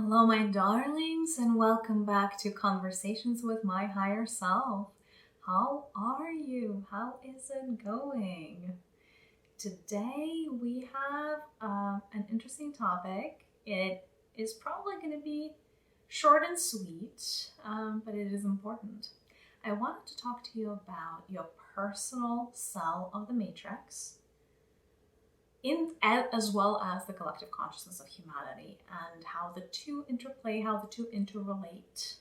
Hello, my darlings, and welcome back to Conversations with My Higher Self. How are you? How is it going? Today we have an interesting topic. It is probably going to be short and sweet, but it is important. I wanted to talk to you about your personal cell of the matrix, as well as the collective consciousness of humanity, and how the two interplay, how the two interrelate,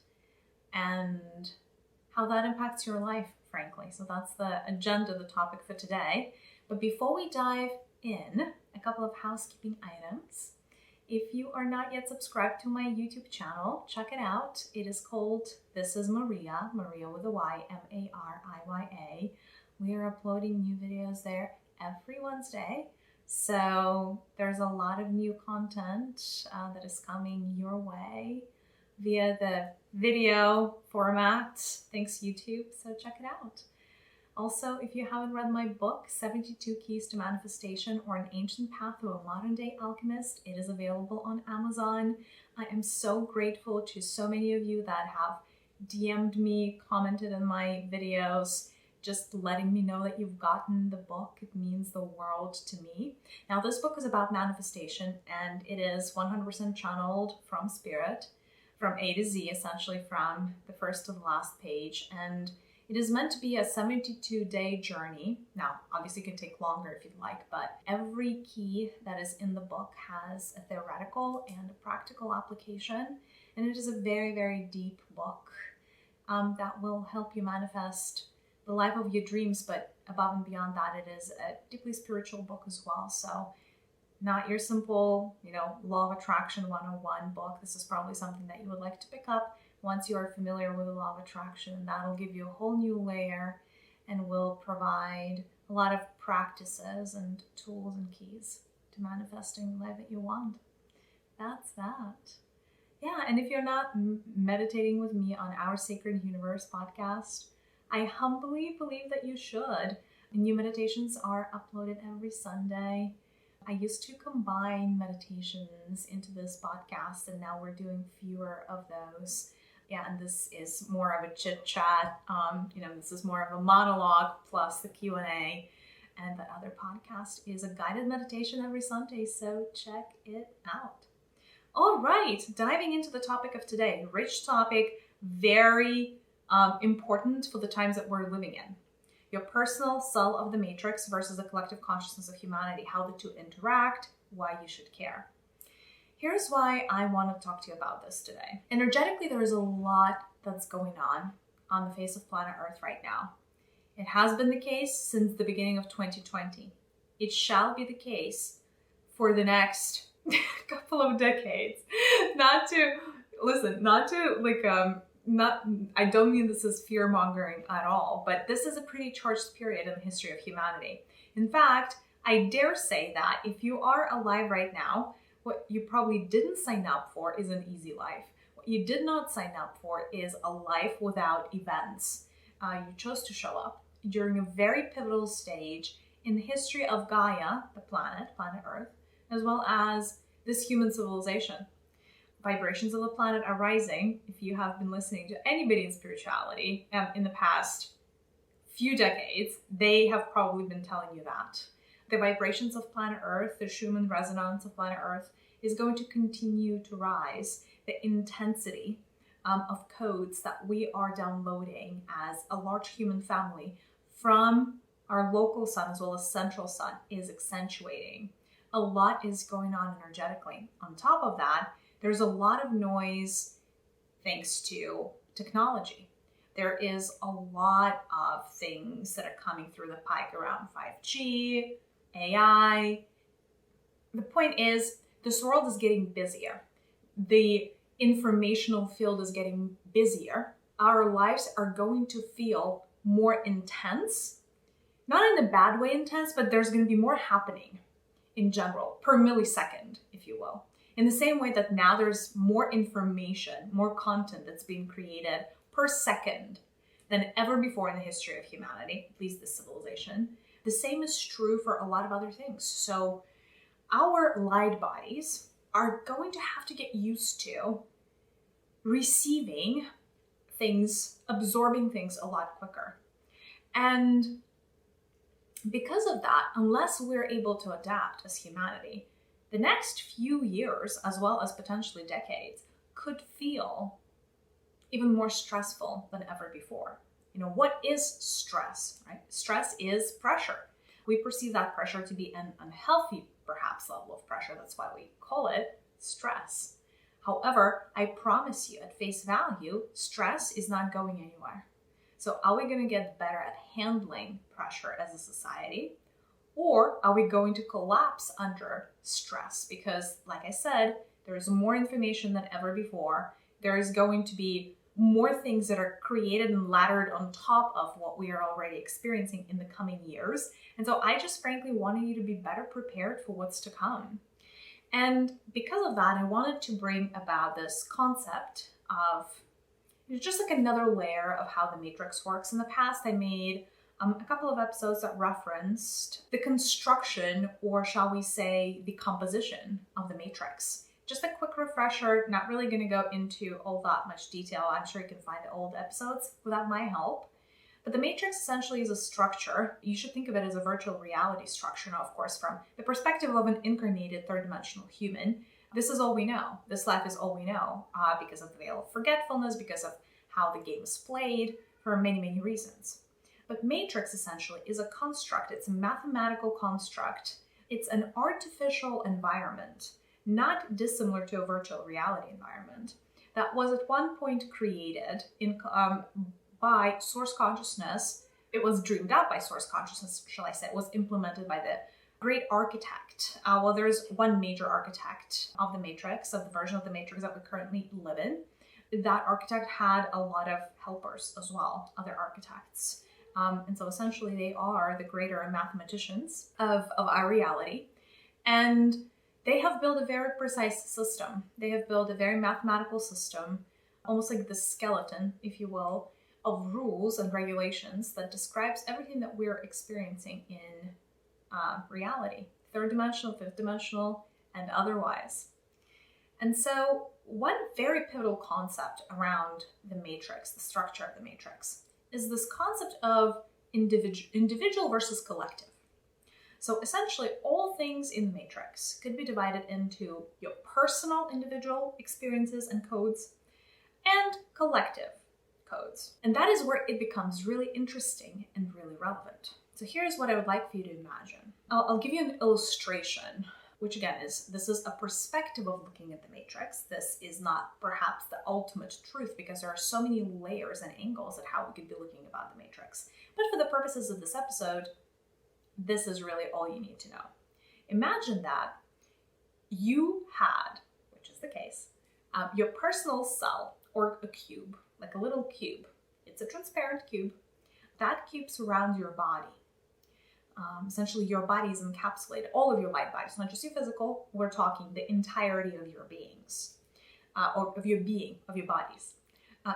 and how that impacts your life, frankly. So that's the agenda, the topic for today. But before we dive in, a couple of housekeeping items. If you are not yet subscribed to my YouTube channel, check it out. It is called This is Maria with a Y, Mariya. We are uploading new videos there every Wednesday. So there's a lot of new content that is coming your way via the video format. Thanks, YouTube. So check it out. Also, if you haven't read my book, 72 Keys to Manifestation or An Ancient Path to a Modern Day Alchemist, it is available on Amazon. I am so grateful to so many of you that have DM'd me, commented on my videos, just letting me know that you've gotten the book. It means the world to me. Now, this book is about manifestation, and it is 100% channeled from spirit, from A to Z, essentially from the first to the last page. And it is meant to be a 72-day journey. Now, obviously it can take longer if you'd like, but every key that is in the book has a theoretical and a practical application. And it is a very, very deep book that will help you manifest the life of your dreams, but above and beyond that, it is a deeply spiritual book as well. So not your simple, law of attraction 101 book. This is probably something that you would like to pick up once you are familiar with the law of attraction. That'll give you a whole new layer and will provide a lot of practices and tools and keys to manifesting the life that you want. That's that. Yeah, and if you're not meditating with me on our Sacred Universe podcast, I humbly believe that you should. New meditations are uploaded every Sunday. I used to combine meditations into this podcast, and now we're doing fewer of those. Yeah, and this is more of a chit chat. This is more of a monologue plus the Q&A. And the other podcast is a guided meditation every Sunday, so check it out. All right, diving into the topic of today. Rich topic, very important for the times that we're living in. Your personal cell of the matrix versus the collective consciousness of humanity, how the two interact, why you should care. Here's why I want to talk to you about this today. Energetically, there is a lot that's going on the face of planet Earth right now. It has been the case since the beginning of 2020. It shall be the case for the next couple of decades. I don't mean this as fear-mongering at all, but this is a pretty charged period in the history of humanity. In fact, I dare say that if you are alive right now, what you probably didn't sign up for is an easy life. What you did not sign up for is a life without events. You chose to show up during a very pivotal stage in the history of Gaia, the planet Earth, as well as this human civilization. Vibrations of the planet are rising. If you have been listening to anybody in spirituality in the past few decades, they have probably been telling you that. The vibrations of planet Earth, the Schumann resonance of planet Earth, is going to continue to rise. The intensity of codes that we are downloading as a large human family from our local sun as well as central sun is accentuating. A lot is going on energetically. On top of that, there's a lot of noise thanks to technology. There is a lot of things that are coming through the pike around 5G, AI. The point is, this world is getting busier. The informational field is getting busier. Our lives are going to feel more intense. Not in a bad way intense, but there's going to be more happening in general, per millisecond, if you will. In the same way that now there's more information, more content that's being created per second than ever before in the history of humanity, at least this civilization. The same is true for a lot of other things. So our light bodies are going to have to get used to receiving things, absorbing things a lot quicker. And because of that, unless we're able to adapt as humanity, the next few years, as well as potentially decades, could feel even more stressful than ever before. What is stress, right? Stress is pressure. We perceive that pressure to be an unhealthy, perhaps, level of pressure. That's why we call it stress. However, I promise you at face value, stress is not going anywhere. So are we going to get better at handling pressure as a society? Or are we going to collapse under stress? Because, like I said, there is more information than ever before. There is going to be more things that are created and laddered on top of what we are already experiencing in the coming years. And so I just frankly wanted you to be better prepared for what's to come. And because of that, I wanted to bring about this concept of just like another layer of how the matrix works. In the past, I made a couple of episodes that referenced the construction, or shall we say, the composition of the matrix. Just a quick refresher, not really going to go into all that much detail. I'm sure you can find the old episodes without my help. But the matrix essentially is a structure. You should think of it as a virtual reality structure. Now, of course, from the perspective of an incarnated third-dimensional human, this is all we know. This life is all we know because of the veil of forgetfulness, because of how the game is played, for many, many reasons. But matrix essentially is a construct. It's a mathematical construct. It's an artificial environment, not dissimilar to a virtual reality environment, that was at one point created by source consciousness. It was dreamed up by source consciousness, shall I say. It was implemented by the great architect. Well, there's one major architect of the matrix, of the version of the matrix that we currently live in. That architect had a lot of helpers as well, other architects. And so essentially they are the greater mathematicians of our reality. And they have built a very precise system. They have built a very mathematical system, almost like the skeleton, if you will, of rules and regulations that describes everything that we're experiencing in reality, third dimensional, fifth dimensional, and otherwise. And so one very pivotal concept around the matrix, the structure of the matrix, is this concept of individual versus collective. So essentially, all things in the matrix could be divided into your personal individual experiences and codes and collective codes. And that is where it becomes really interesting and really relevant. So here's what I would like for you to imagine. I'll give you an illustration, which again this is a perspective of looking at the matrix. This is not perhaps the ultimate truth because there are so many layers and angles at how we could be looking about the matrix. But for the purposes of this episode, this is really all you need to know. Imagine that you had, which is the case, your personal cell or a cube, like a little cube. It's a transparent cube. That cube surrounds your body. Essentially, your body is encapsulated, all of your light bodies, not just your physical. We're talking the entirety of your beings, or of your being, of your bodies.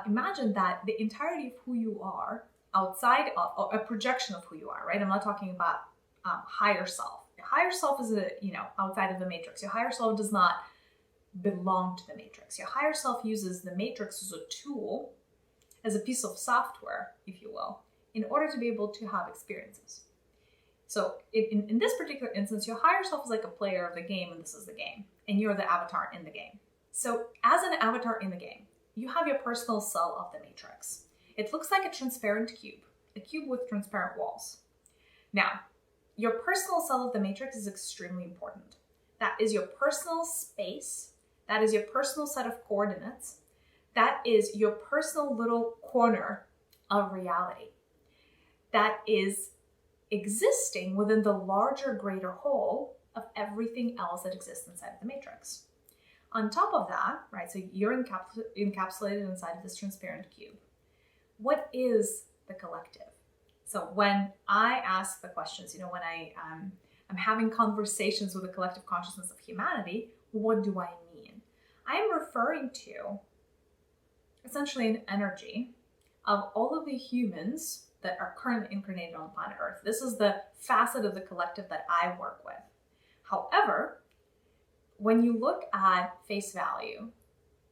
Imagine that the entirety of who you are, outside of, or a projection of who you are, right? I'm not talking about higher self. Your higher self is outside of the matrix. Your higher self does not belong to the matrix. Your higher self uses the matrix as a tool, as a piece of software, if you will, in order to be able to have experiences. So in this particular instance, your higher self is like a player of the game, and this is the game, and you're the avatar in the game. So as an avatar in the game, you have your personal cell of the matrix. It looks like a transparent cube, a cube with transparent walls. Now, your personal cell of the matrix is extremely important. That is your personal space. That is your personal set of coordinates. That is your personal little corner of reality. That is existing within the larger, greater whole of everything else that exists inside of the matrix. On top of that, right, so you're encapsulated inside of this transparent cube. What is the collective? So when I ask the questions, when I'm having conversations with the collective consciousness of humanity, what do I mean? I'm referring to essentially an energy of all of the humans that are currently incarnated on planet Earth. This is the facet of the collective that I work with. However, when you look at face value,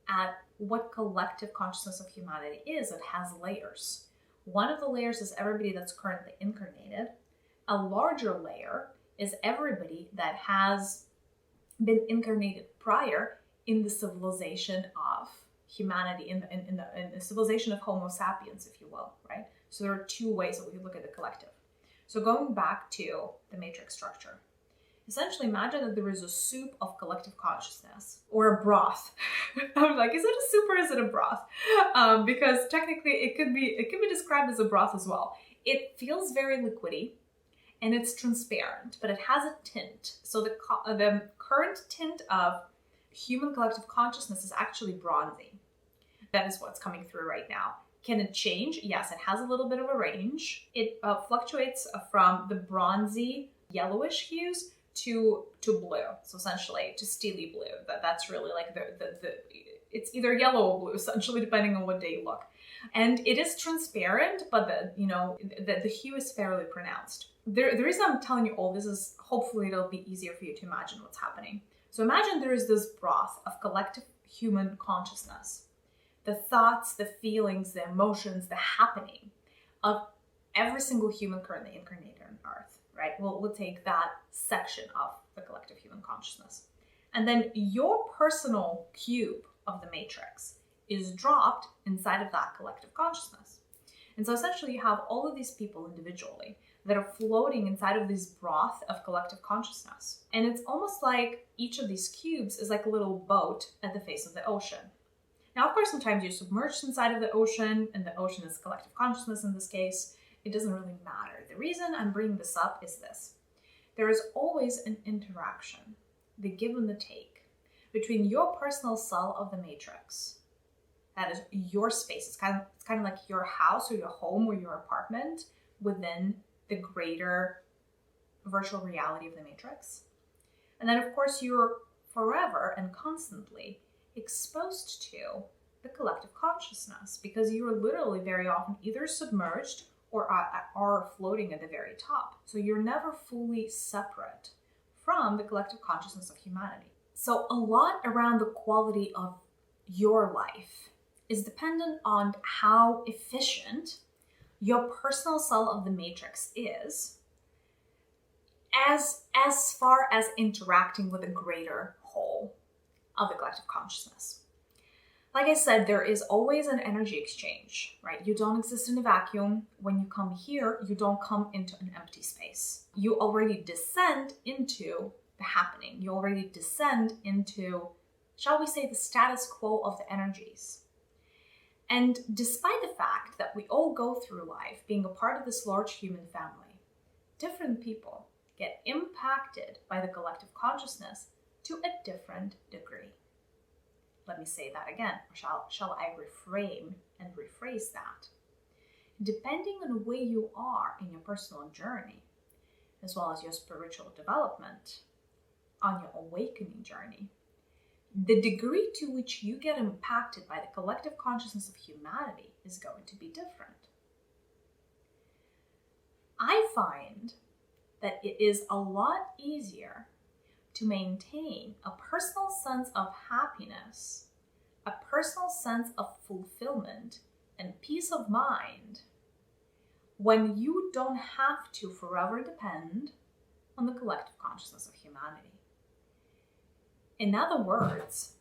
at what collective consciousness of humanity is, it has layers. One of the layers is everybody that's currently incarnated. A larger layer is everybody that has been incarnated prior in the civilization of humanity, in the civilization of Homo sapiens, if you will, right? So there are two ways that we can look at the collective. So going back to the matrix structure, essentially imagine that there is a soup of collective consciousness, or a broth. I'm like, is it a soup or is it a broth? Because technically it could be described as a broth as well. It feels very liquidy and it's transparent, but it has a tint. So the current tint of human collective consciousness is actually bronzy. That is what's coming through right now. Can it change? Yes, it has a little bit of a range. It fluctuates from the bronzy yellowish hues to blue, so essentially to steely blue. That's really like the it's either yellow or blue, essentially, depending on what day you look. And it is transparent, but the hue is fairly pronounced. The reason I'm telling you all this is hopefully it'll be easier for you to imagine what's happening. So imagine there is this broth of collective human consciousness, the thoughts, the feelings, the emotions, the happening of every single human currently incarnated on Earth, right? We'll take that section of the collective human consciousness. And then your personal cube of the matrix is dropped inside of that collective consciousness. And so essentially you have all of these people individually that are floating inside of this broth of collective consciousness. And it's almost like each of these cubes is like a little boat at the face of the ocean. Now, of course, sometimes you're submerged inside of the ocean, and the ocean is collective consciousness in this case. It doesn't really matter. The reason I'm bringing this up is this. There is always an interaction, the give and the take, between your personal cell of the matrix, that is your space. It's kind of like your house or your home or your apartment within the greater virtual reality of the matrix. And then, of course, you're forever and constantly exposed to the collective consciousness, because you are literally very often either submerged or are floating at the very top. So you're never fully separate from the collective consciousness of humanity. So a lot around the quality of your life is dependent on how efficient your personal cell of the matrix is as far as interacting with a greater whole of the collective consciousness. Like I said, there is always an energy exchange, right? You don't exist in a vacuum. When you come here, you don't come into an empty space. You already descend into the happening. You already descend into, shall we say, the status quo of the energies. And despite the fact that we all go through life being a part of this large human family, different people get impacted by the collective consciousness to a different degree. Let me say that again, or shall I reframe and rephrase that? Depending on where you are in your personal journey, as well as your spiritual development, on your awakening journey, the degree to which you get impacted by the collective consciousness of humanity is going to be different. I find that it is a lot easier to maintain a personal sense of happiness, a personal sense of fulfillment and peace of mind when you don't have to forever depend on the collective consciousness of humanity. In other words,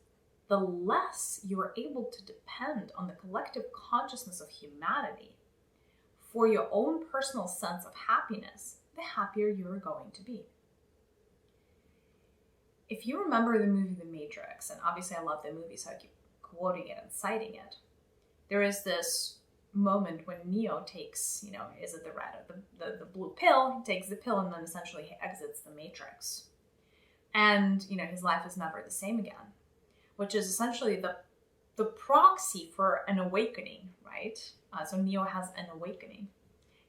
the less you are able to depend on the collective consciousness of humanity for your own personal sense of happiness, the happier you're going to be. If you remember the movie The Matrix, and obviously I love the movie, so I keep quoting it and citing it, there is this moment when Neo takes, is it the red or the blue pill? He takes the pill and then essentially he exits the Matrix. And, his life is never the same again, which is essentially the proxy for an awakening, right? So Neo has an awakening.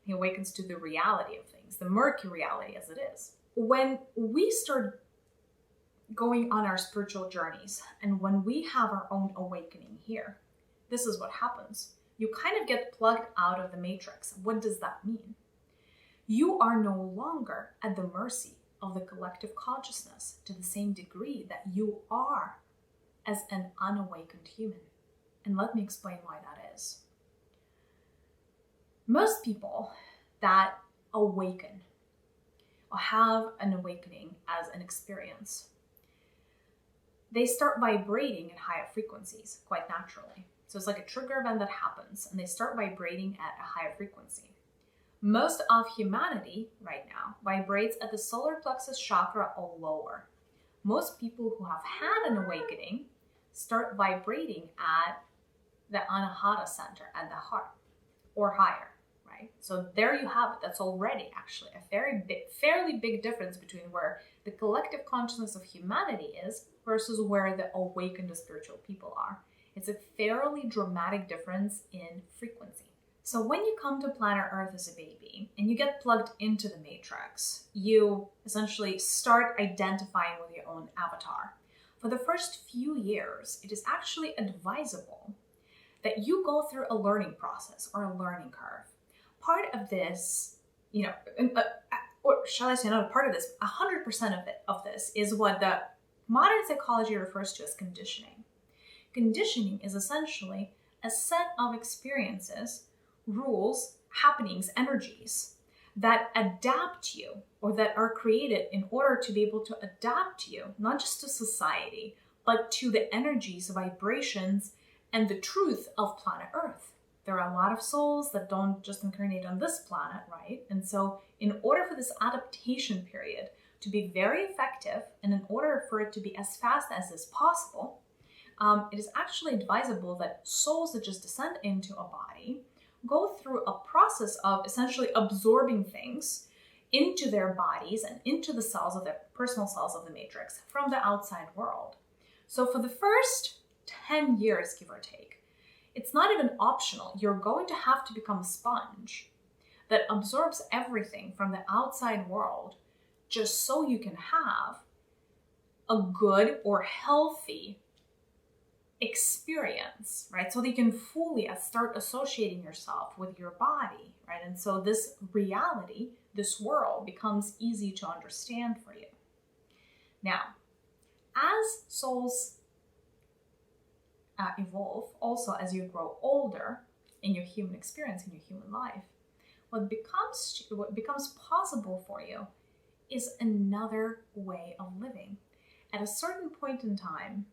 He awakens to the reality of things, the murky reality as it is. When we start going on our spiritual journeys and when we have our own awakening here, this is what happens. You kind of get plugged out of the matrix. What does that mean? You are no longer at the mercy of the collective consciousness to the same degree that you are as an unawakened human. And let me explain why that is. Most people that awaken or have an awakening as an experience, they start vibrating at higher frequencies quite naturally. So it's like a trigger event that happens and they start vibrating at a higher frequency. Most of humanity right now vibrates at the solar plexus chakra or lower. Most people who have had an awakening start vibrating at the Anahata center at the heart or higher, right? So there you have it. That's already actually a fairly big difference between where the collective consciousness of humanity is versus where the awakened spiritual people are. It's a fairly dramatic difference in frequency. So when you come to planet Earth as a baby and you get plugged into the matrix, you essentially start identifying with your own avatar. For the first few years, it is actually advisable that you go through a learning process or a learning curve. Part of this, or shall I say not a part of this, 100% of this is what the modern psychology refers to as conditioning. Conditioning is essentially a set of experiences, rules, happenings, energies that adapt you or that are created in order to be able to adapt you, not just to society, but to the energies, vibrations, and the truth of planet Earth. There are a lot of souls that don't just incarnate on this planet, right? And so in order for this adaptation period to be very effective and in order for it to be as fast as is possible, it is actually advisable that souls that just descend into a body go through a process of essentially absorbing things into their bodies and into the cells of their personal cells of the matrix from the outside world. So for the first 10 years, give or take, it's not even optional. You're going to have to become a sponge that absorbs everything from the outside world just so you can have a good or healthy experience, right? So that you can fully start associating yourself with your body, right? And so this reality, this world becomes easy to understand for you. Now, as souls evolve, also as you grow older in your human experience, in your human life, what becomes possible for you is another way of living. At a certain point in time,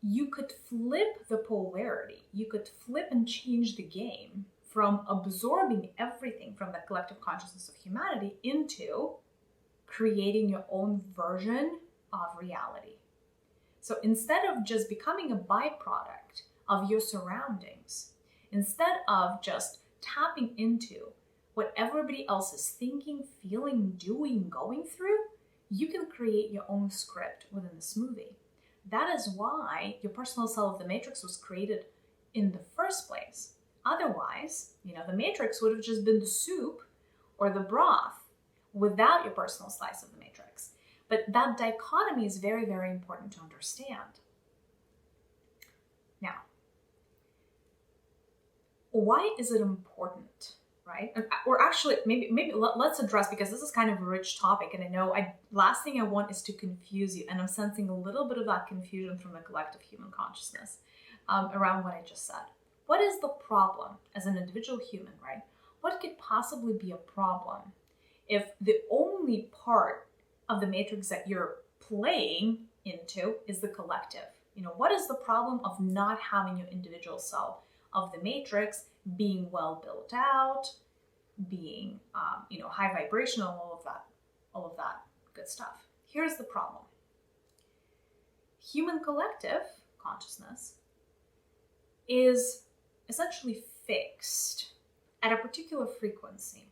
you could flip the polarity. You could flip and change the game from absorbing everything from the collective consciousness of humanity into creating your own version of reality. So instead of just becoming a byproduct of your surroundings, instead of just tapping into what everybody else is thinking, feeling, doing, going through, you can create your own script within this movie. That is why your personal cell of the matrix was created in the first place. Otherwise, the matrix would have just been the soup or the broth without your personal slice of the matrix. But that dichotomy is very, very important to understand. Now, why is it important, right? Or actually, maybe let's address, because this is kind of a rich topic, and I know last thing I want is to confuse you, and I'm sensing a little bit of that confusion from the collective human consciousness around what I just said. What is the problem as an individual human, right? What could possibly be a problem if the only part of the matrix that you're playing into is the collective? What is the problem of not having your individual cell of the matrix being well built out, being high vibrational, all of that good stuff? Here's the problem. Human collective consciousness is essentially fixed at a particular frequency,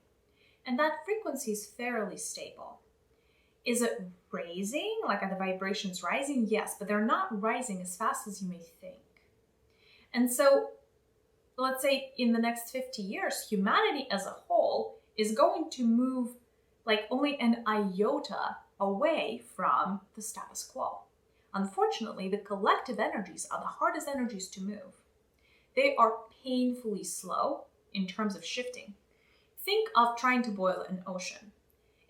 and that frequency is fairly stable. Is it raising? Like, are the vibrations rising? Yes, but they're not rising as fast as you may think. And so let's say in the next 50 years, humanity as a whole is going to move like only an iota away from the status quo. Unfortunately, the collective energies are the hardest energies to move. They are painfully slow in terms of shifting. Think of trying to boil an ocean.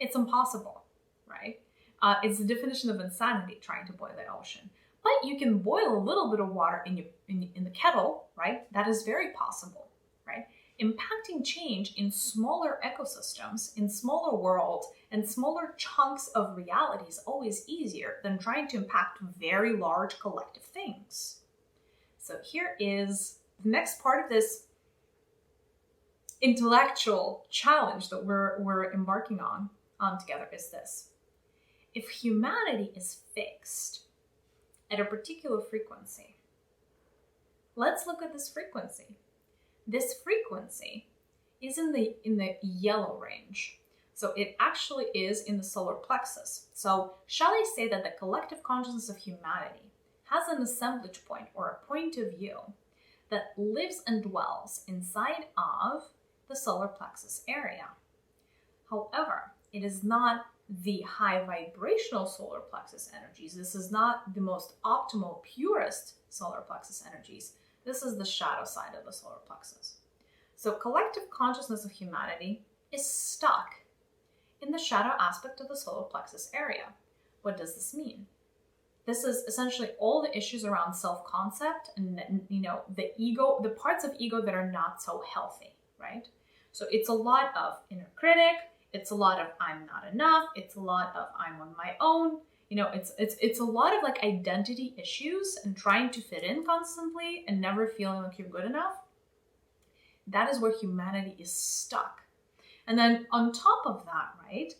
It's impossible, right? It's the definition of insanity trying to boil the ocean. But you can boil a little bit of water in the kettle, right? That is very possible, right? Impacting change in smaller ecosystems, in smaller worlds, and smaller chunks of reality is always easier than trying to impact very large collective things. So here is the next part of this intellectual challenge that we're embarking on together is this. If humanity is fixed at a particular frequency, let's look at this frequency. This frequency is in the yellow range. So it actually is in the solar plexus. So shall I say that the collective consciousness of humanity has an assemblage point or a point of view that lives and dwells inside of the solar plexus area. However, it is not the high vibrational solar plexus energies. This is not the most optimal, purest solar plexus energies. This is the shadow side of the solar plexus. So collective consciousness of humanity is stuck in the shadow aspect of the solar plexus area. What does this mean? This is essentially all the issues around self-concept and, the ego, the parts of ego that are not so healthy, right? So it's a lot of inner critic. It's a lot of I'm not enough. It's a lot of I'm on my own. It's a lot of like identity issues and trying to fit in constantly and never feeling like you're good enough. That is where humanity is stuck. And then on top of that, right,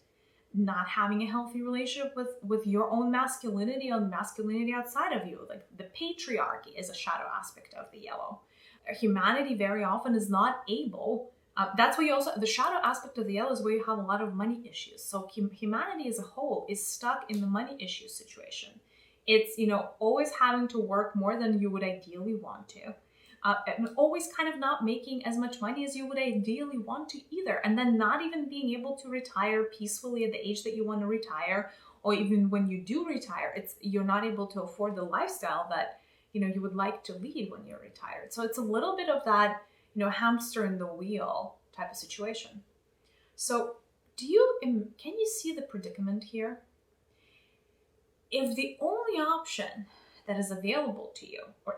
not having a healthy relationship with your own masculinity or masculinity outside of you. Like the patriarchy is a shadow aspect of the yellow. Humanity very often is not able. That's where you also, the shadow aspect of the yellow is where you have a lot of money issues. So humanity as a whole is stuck in the money issue situation. It's, always having to work more than you would ideally want to. And always kind of not making as much money as you would ideally want to either. And then not even being able to retire peacefully at the age that you want to retire. Or even when you do retire, you're not able to afford the lifestyle that, you would like to lead when you're retired. So it's a little bit of that, hamster in the wheel type of situation. So can you see the predicament here? If the only option that is available to you, or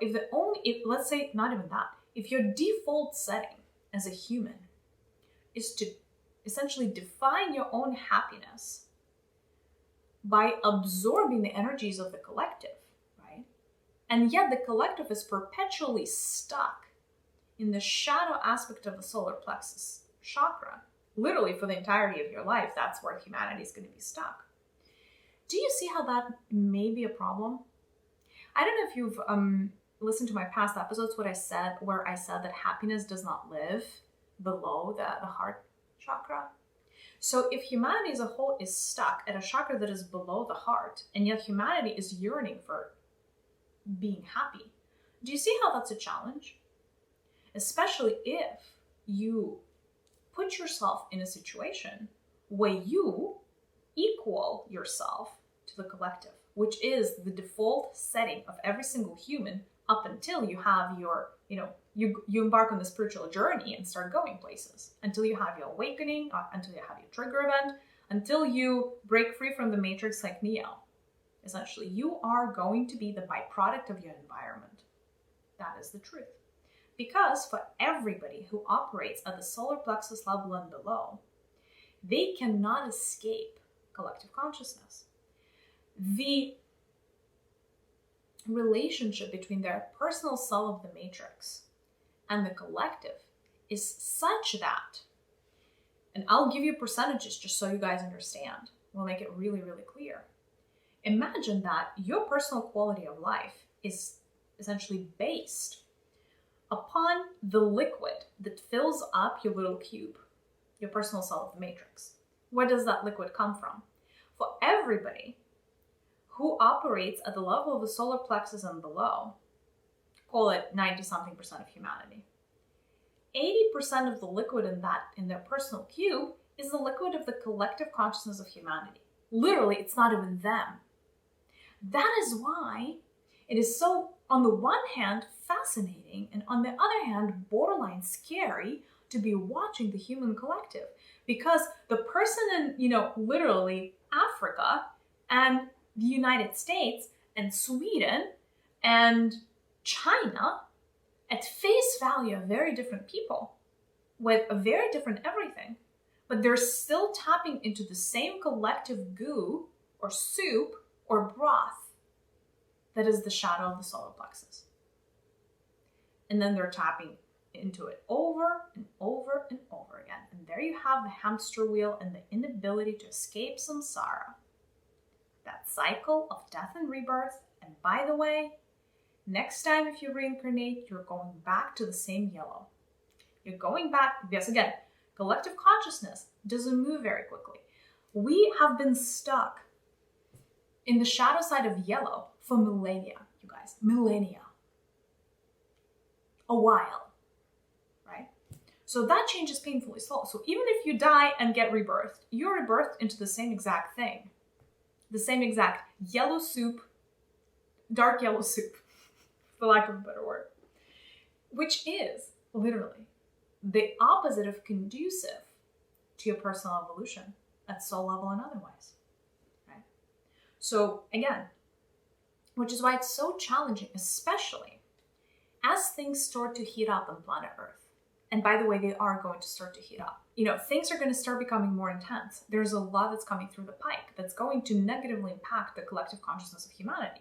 let's say not even that, if your default setting as a human is to essentially define your own happiness by absorbing the energies of the collective, right? And yet the collective is perpetually stuck in the shadow aspect of the solar plexus chakra, literally for the entirety of your life, that's where humanity is going to be stuck. Do you see how that may be a problem? I don't know if you've listened to my past episodes, where I said that happiness does not live below the heart chakra. So if humanity as a whole is stuck at a chakra that is below the heart, and yet humanity is yearning for being happy, do you see how that's a challenge? Especially if you put yourself in a situation where you equal yourself to the collective, which is the default setting of every single human up until you have your, you embark on the spiritual journey and start going places, until you have your awakening, until you have your trigger event, until you break free from the matrix like Neo. Essentially, you are going to be the byproduct of your environment. That is the truth. Because for everybody who operates at the solar plexus level and below, they cannot escape collective consciousness. The relationship between their personal cell of the matrix and the collective is such that, and I'll give you percentages just so you guys understand. We'll make it really, really clear. Imagine that your personal quality of life is essentially based upon the liquid that fills up your little cube, your personal cell of the matrix. Where does that liquid come from? For everybody who operates at the level of the solar plexus and below, call it 90-something% of humanity, 80% of the liquid in their personal cube is the liquid of the collective consciousness of humanity. Literally, it's not even them. That is why it is so, on the one hand, fascinating, and on the other hand, borderline scary to be watching the human collective, because the person in, literally Africa and the United States and Sweden and China, at face value, are very different people with a very different everything, but they're still tapping into the same collective goo or soup or broth that is the shadow of the solar plexus. And then they're tapping into it over and over and over again. And there you have the hamster wheel and the inability to escape samsara. That cycle of death and rebirth. And by the way, next time if you reincarnate, you're going back to the same yellow. You're going back, because again, collective consciousness doesn't move very quickly. We have been stuck in the shadow side of yellow for millennia, you guys. Millennia. A while, right? So that change is painfully slow. So even if you die and get rebirthed, you're rebirthed into the same exact thing. The same exact yellow soup, dark yellow soup, for lack of a better word, which is literally the opposite of conducive to your personal evolution at soul level and otherwise, right? So again, which is why it's so challenging, especially as things start to heat up on planet Earth. And by the way, they are going to start to heat up. Things are going to start becoming more intense. There's a lot that's coming through the pike that's going to negatively impact the collective consciousness of humanity.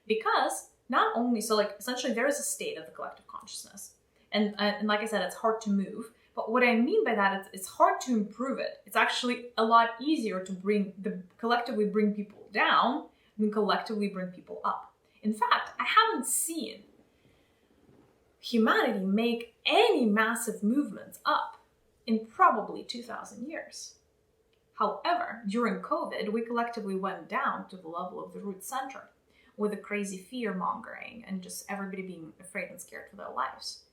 Because not only, essentially there is a state of the collective consciousness. And like I said, it's hard to move. But what I mean by that is it's hard to improve it. It's actually a lot easier to collectively bring people down than collectively bring people up. In fact, I haven't seen humanity make any massive movements up in probably 2,000 years. However, during COVID, we collectively went down to the level of the root center with the crazy fear mongering and just everybody being afraid and scared for their lives.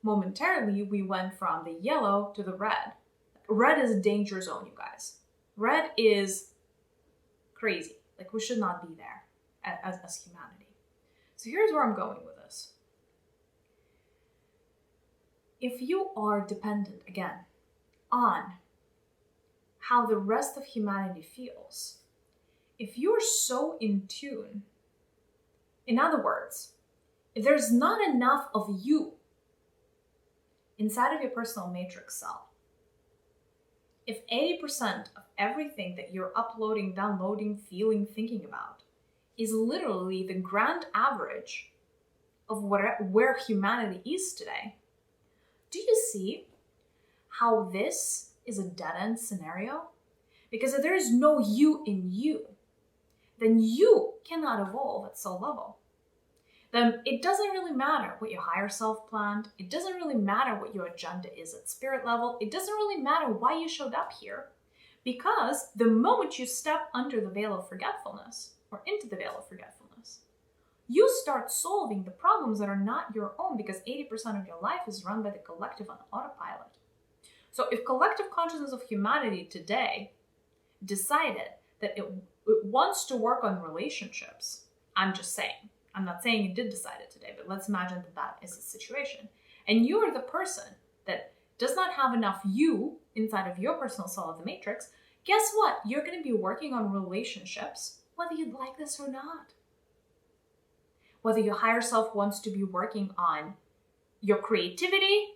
Momentarily, we went from the yellow to the red. Red is a danger zone, you guys. Red is crazy. We should not be there as humanity. So here's where I'm going with this. If you are dependent, again, on how the rest of humanity feels, if you're so in tune, in other words, if there's not enough of you inside of your personal matrix cell, if 80% of everything that you're uploading, downloading, feeling, thinking about is literally the grand average of where humanity is today, do you see how this is a dead-end scenario? Because if there is no you in you, then you cannot evolve at soul level. Then it doesn't really matter what your higher self planned. It doesn't really matter what your agenda is at spirit level. It doesn't really matter why you showed up here. Because the moment you step under the veil of forgetfulness, or into the veil of forgetfulness, you start solving the problems that are not your own, because 80% of your life is run by the collective on autopilot. So if collective consciousness of humanity today decided that it wants to work on relationships, I'm just saying, I'm not saying it did decide it today, but let's imagine that that is the situation. And you're the person that does not have enough you inside of your personal soul of the matrix. Guess what? You're going to be working on relationships, whether you'd like this or not. Whether your higher self wants to be working on your creativity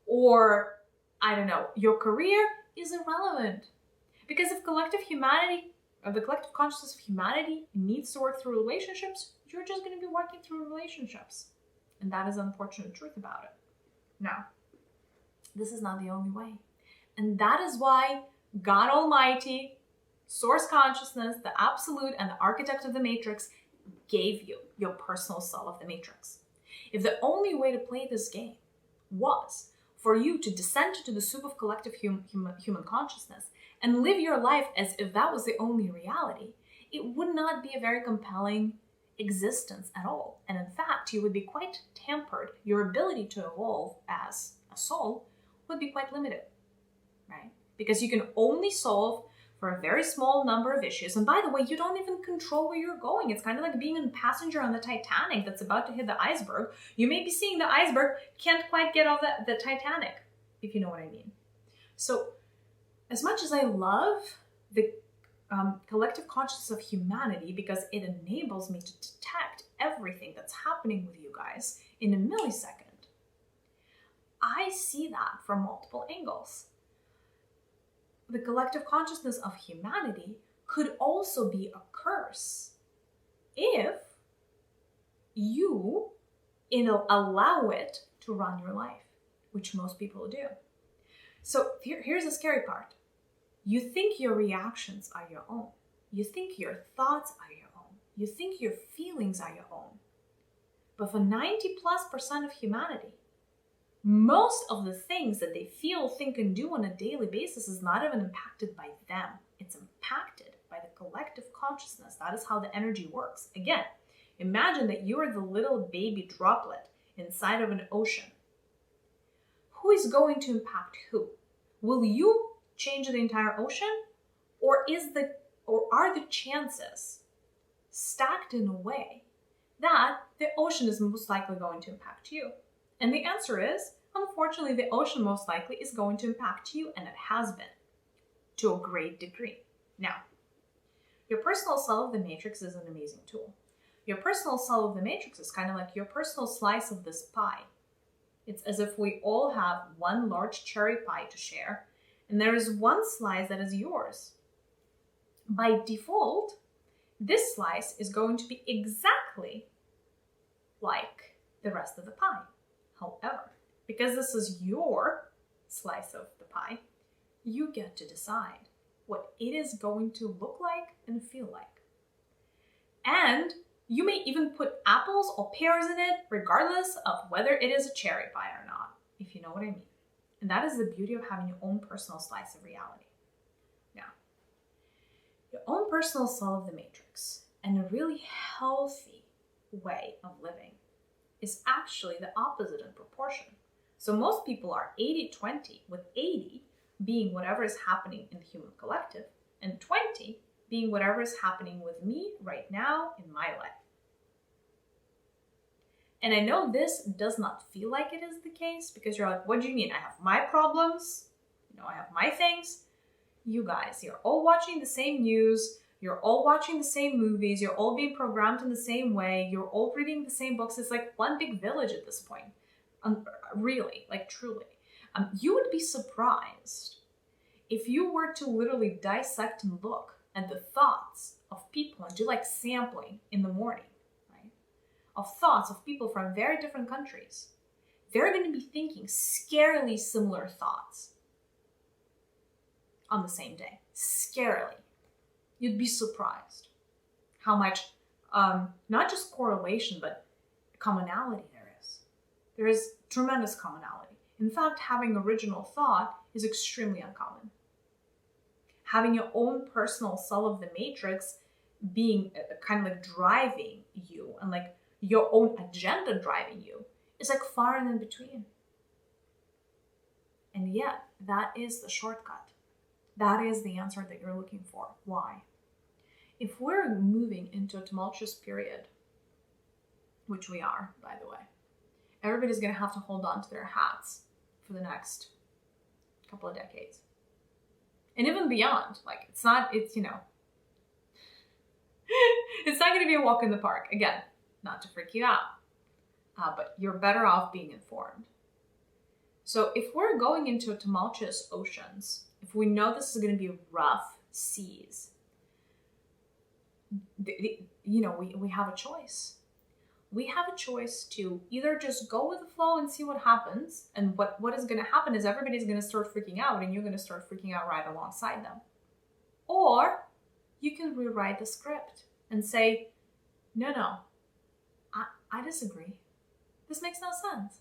or, I don't know, your career is irrelevant. Because if collective humanity, or the collective consciousness of humanity needs to work through relationships, you're just going to be working through relationships. And that is the unfortunate truth about it. Now, this is not the only way. And that is why God Almighty, Source Consciousness, the Absolute, and the Architect of the Matrix gave you your personal soul of the Matrix. If the only way to play this game was for you to descend into the soup of collective human consciousness and live your life as if that was the only reality, it would not be a very compelling existence at all. And in fact, you would be quite tampered. Your ability to evolve as a soul would be quite limited, right? Because you can only solve for a very small number of issues. And by the way, you don't even control where you're going. It's kind of like being a passenger on the Titanic that's about to hit the iceberg. You may be seeing the iceberg, can't quite get off the Titanic. if you know what I mean. So as much as I love the collective consciousness of humanity, because it enables me to detect everything that's happening with you guys in a millisecond, I see that from multiple angles. The collective consciousness of humanity could also be a curse if you allow it to run your life, which most people do. So here's the scary part. You think your reactions are your own. You think your thoughts are your own. You think your feelings are your own. But for 90+% of humanity, most of the things that they feel, think, and do on a daily basis is not even impacted by them. It's impacted by the collective consciousness. That is how the energy works. Again, imagine that you are the little baby droplet inside of an ocean. Who is going to impact who? Will you change the entire ocean? Or are the chances stacked in a way that the ocean is most likely going to impact you? And the answer is, unfortunately, the ocean most likely is going to impact you, and it has been to a great degree. Now, your personal cell of the matrix is an amazing tool. Your personal cell of the matrix is kind of like your personal slice of this pie. It's as if we all have one large cherry pie to share, and there is one slice that is yours. By default, this slice is going to be exactly like the rest of the pie. However, because this is your slice of the pie, you get to decide what it is going to look like and feel like. And you may even put apples or pears in it, regardless of whether it is a cherry pie or not, if you know what I mean. And that is the beauty of having your own personal slice of reality. Now, your own personal cell of the matrix and a really healthy way of living is actually the opposite in proportion. So most people are 80-20, with 80 being whatever is happening in the human collective, and 20 being whatever is happening with me right now in my life. And I know this does not feel like it is the case, because you're like, what do you mean? I have my problems, I have my things. You guys, you're all watching the same news, you're all watching the same movies, you're all being programmed in the same way, you're all reading the same books. It's like one big village at this point. Really, like truly. You would be surprised if you were to literally dissect and look at the thoughts of people and do like sampling in the morning, right? Of thoughts of people from very different countries. They're going to be thinking scarily similar thoughts on the same day. Scarily. You'd be surprised how much, not just correlation, but commonality there is. There is tremendous commonality. In fact, having original thought is extremely uncommon. Having your own personal cell of the matrix being kind of like driving you and like your own agenda driving you is like far and in between. And yet, that is the shortcut. That is the answer that you're looking for. Why? If we're moving into a tumultuous period, which we are, by the way, everybody's going to have to hold on to their hats for the next couple of decades. And even beyond, like it's not going to be a walk in the park. Again, not to freak you out, but you're better off being informed. So if we're going into tumultuous oceans, if we know this is going to be rough seas, we have a choice. We have a choice to either just go with the flow and see what happens. And what is going to happen is everybody's going to start freaking out and you're going to start freaking out right alongside them. Or you can rewrite the script and say, no, I disagree. This makes no sense.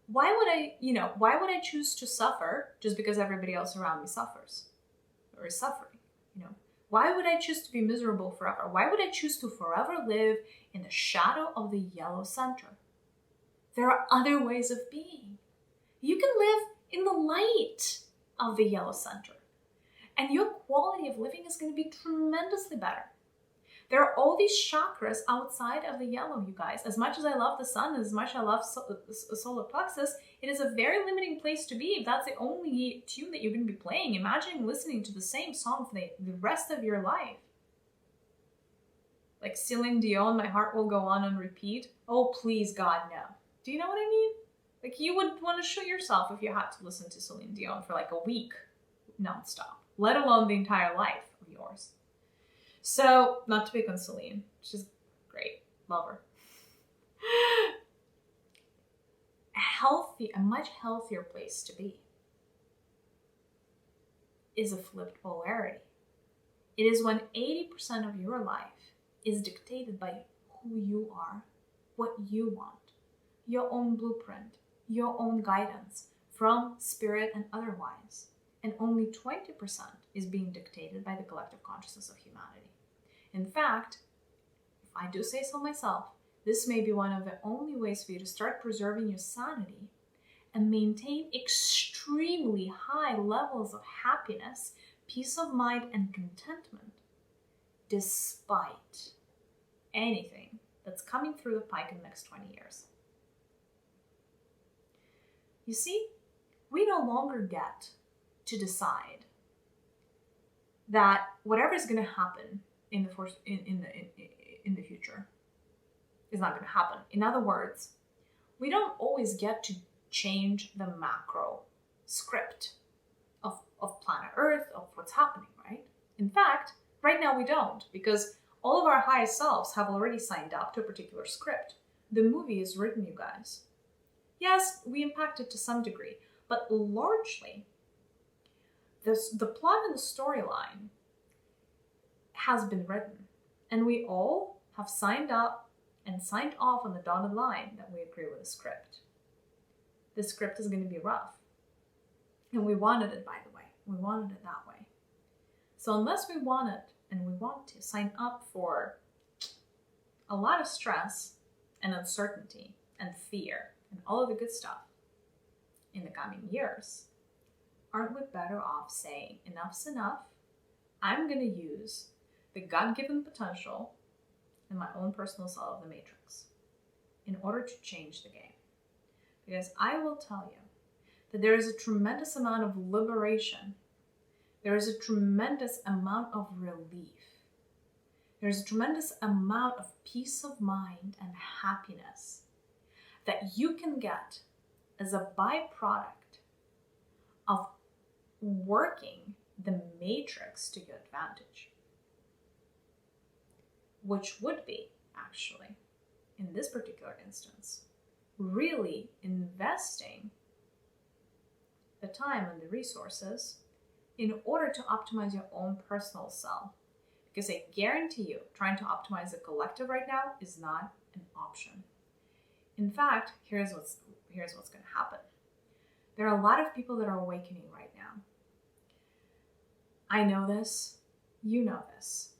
Why would I choose to suffer just because everybody else around me suffers or is suffering? Why would I choose to be miserable forever? Why would I choose to forever live in the shadow of the yellow center? There are other ways of being. You can live in the light of the yellow center, and your quality of living is going to be tremendously better. There are all these chakras outside of the yellow, you guys. As much as I love the sun, as much as I love solar plexus, it is a very limiting place to be if that's the only tune that you're going to be playing. Imagine listening to the same song for the rest of your life. Like Celine Dion, My Heart Will Go On repeat. Oh, please, God, no. Do you know what I mean? Like, you would want to shoot yourself if you had to listen to Celine Dion for like a week nonstop, let alone the entire life of yours. So, not to pick on Celine. She's great. Love her. A much healthier place to be is a flipped polarity. It is when 80% of your life is dictated by who you are, what you want, your own blueprint, your own guidance from spirit and otherwise. And only 20% is being dictated by the collective consciousness of humanity. In fact, if I do say so myself, this may be one of the only ways for you to start preserving your sanity and maintain extremely high levels of happiness, peace of mind, and contentment, despite anything that's coming through the pike in the next 20 years. You see, we no longer get to decide that whatever is going to happen in the future is not going to happen. In other words, we don't always get to change the macro script of planet Earth, of what's happening, right? In fact, right now we don't, because all of our highest selves have already signed up to a particular script. The movie is written, you guys. Yes, we impact it to some degree, but largely, the plot and the storyline has been written, and we all have signed up and signed off on the dotted line that we agree with the script. The script is going to be rough, and we wanted it, by the way. We wanted it that way. So unless we want it, and we want to sign up for a lot of stress and uncertainty and fear and all of the good stuff in the coming years, aren't we better off saying, enough's enough, I'm going to use the God-given potential in my own personal cell of the matrix in order to change the game? Because I will tell you that there is a tremendous amount of liberation. There is a tremendous amount of relief. There's a tremendous amount of peace of mind and happiness that you can get as a byproduct of working the matrix to your advantage. Which would be, actually, in this particular instance, really investing the time and the resources in order to optimize your own personal self. Because I guarantee you, trying to optimize the collective right now is not an option. In fact, here's what's going to happen. There are a lot of people that are awakening right now. I know this. You know this.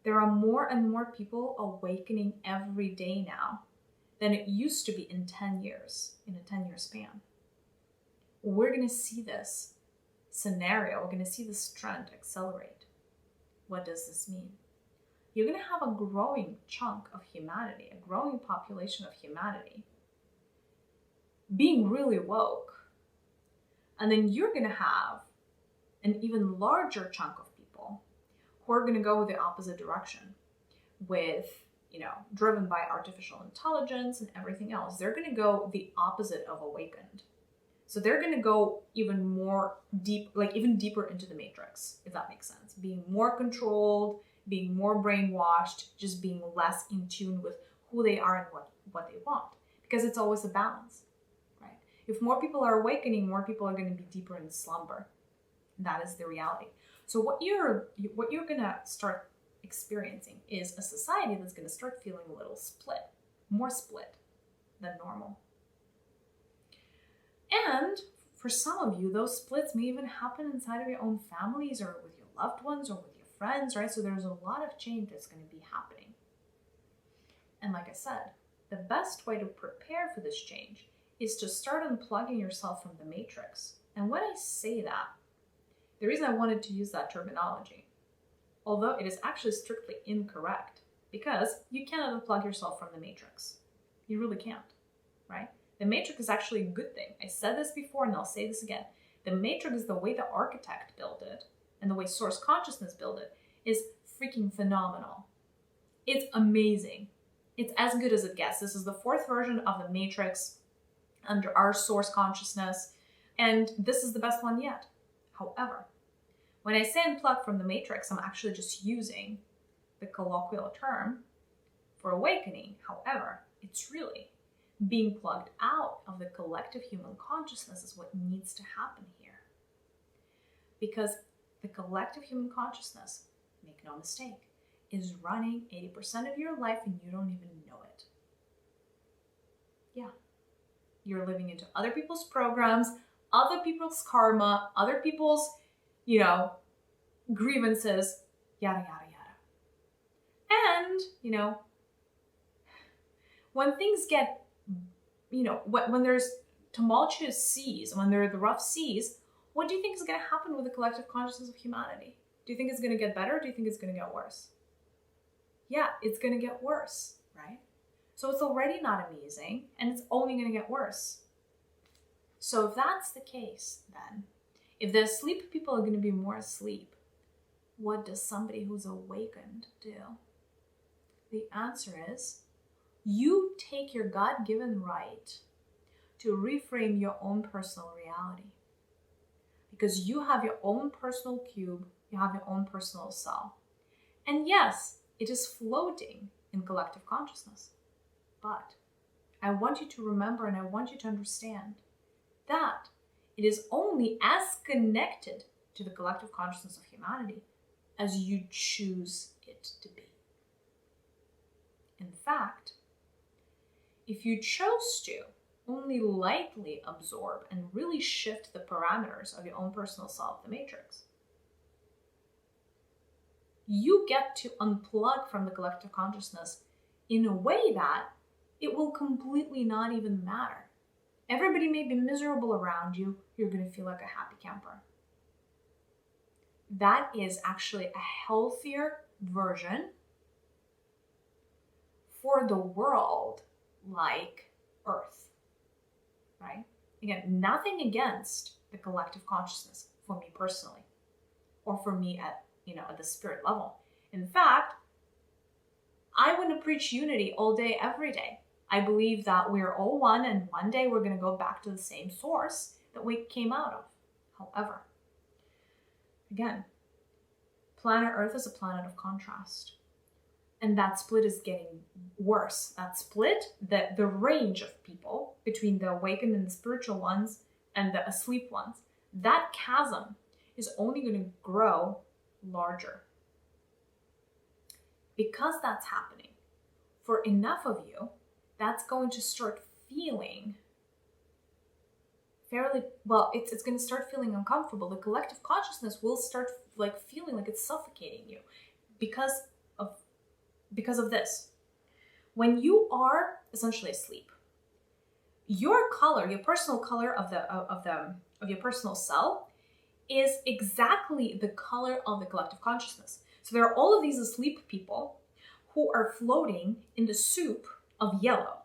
There are more and more people awakening every day now than it used to be in 10 years, in a 10-year span. We're going to see this scenario, we're going to see this trend accelerate. What does this mean? You're going to have a growing chunk of humanity, a growing population of humanity being really woke. And then you're going to have an even larger chunk of people who are going to go the opposite direction with, driven by artificial intelligence and everything else. They're going to go the opposite of awakened. So they're going to go even more deep, even deeper into the matrix, if that makes sense. Being more controlled, being more brainwashed, just being less in tune with who they are and what they want. Because it's always a balance, right? If more people are awakening, more people are going to be deeper in slumber. That is the reality. So what you're going to start experiencing is a society that's going to start feeling a little split, more split than normal. And for some of you, those splits may even happen inside of your own families or with your loved ones or with your friends, right? So there's a lot of change that's going to be happening. And like I said, the best way to prepare for this change is to start unplugging yourself from the matrix. And when I say that, the reason I wanted to use that terminology although it is actually strictly incorrect, because you cannot unplug yourself from the matrix. You really can't, right? The matrix is actually a good thing. I said this before and I'll say this again. The matrix is the way the architect built it and the way source consciousness built it is freaking phenomenal. It's amazing. It's as good as it gets. This is the fourth version of the matrix under our source consciousness, and this is the best one yet. However, when I say unplug from the matrix, I'm actually just using the colloquial term for awakening. However, it's really being plugged out of the collective human consciousness is what needs to happen here. Because the collective human consciousness, make no mistake, is running 80% of your life and you don't even know it. Yeah. You're living into other people's programs, other people's karma, other people's, grievances, yada, yada, yada. And, when things get, when there's tumultuous seas, when there are the rough seas, what do you think is going to happen with the collective consciousness of humanity? Do you think it's going to get better? Or do you think it's going to get worse? Yeah, it's going to get worse, right? So it's already not amazing, and it's only going to get worse. So if that's the case, then, if the asleep people are going to be more asleep, what does somebody who's awakened do? The answer is, you take your God-given right to reframe your own personal reality. Because you have your own personal cube, you have your own personal cell. And yes, it is floating in collective consciousness. But I want you to remember and I want you to understand that it is only as connected to the collective consciousness of humanity as you choose it to be. In fact, if you chose to only lightly absorb and really shift the parameters of your own personal self, the matrix, you get to unplug from the collective consciousness in a way that it will completely not even matter. Everybody may be miserable around you, you're going to feel like a happy camper. That is actually a healthier version for the world like Earth, right? Again, nothing against the collective consciousness for me personally, or for me at the spirit level. In fact, I want to preach unity all day, every day. I believe that we're all one, and one day we're going to go back to the same source that we came out of. However, again, planet Earth is a planet of contrast. And that split is getting worse. That split, the range of people between the awakened and the spiritual ones and the asleep ones, that chasm is only going to grow larger. Because that's happening, for enough of you, that's going to start feeling it's going to start feeling uncomfortable. The collective consciousness will start feeling like it's suffocating you because of this. When you are essentially asleep, your color, your personal color of your personal cell is exactly the color of the collective consciousness. So there are all of these asleep people who are floating in the soup of yellow.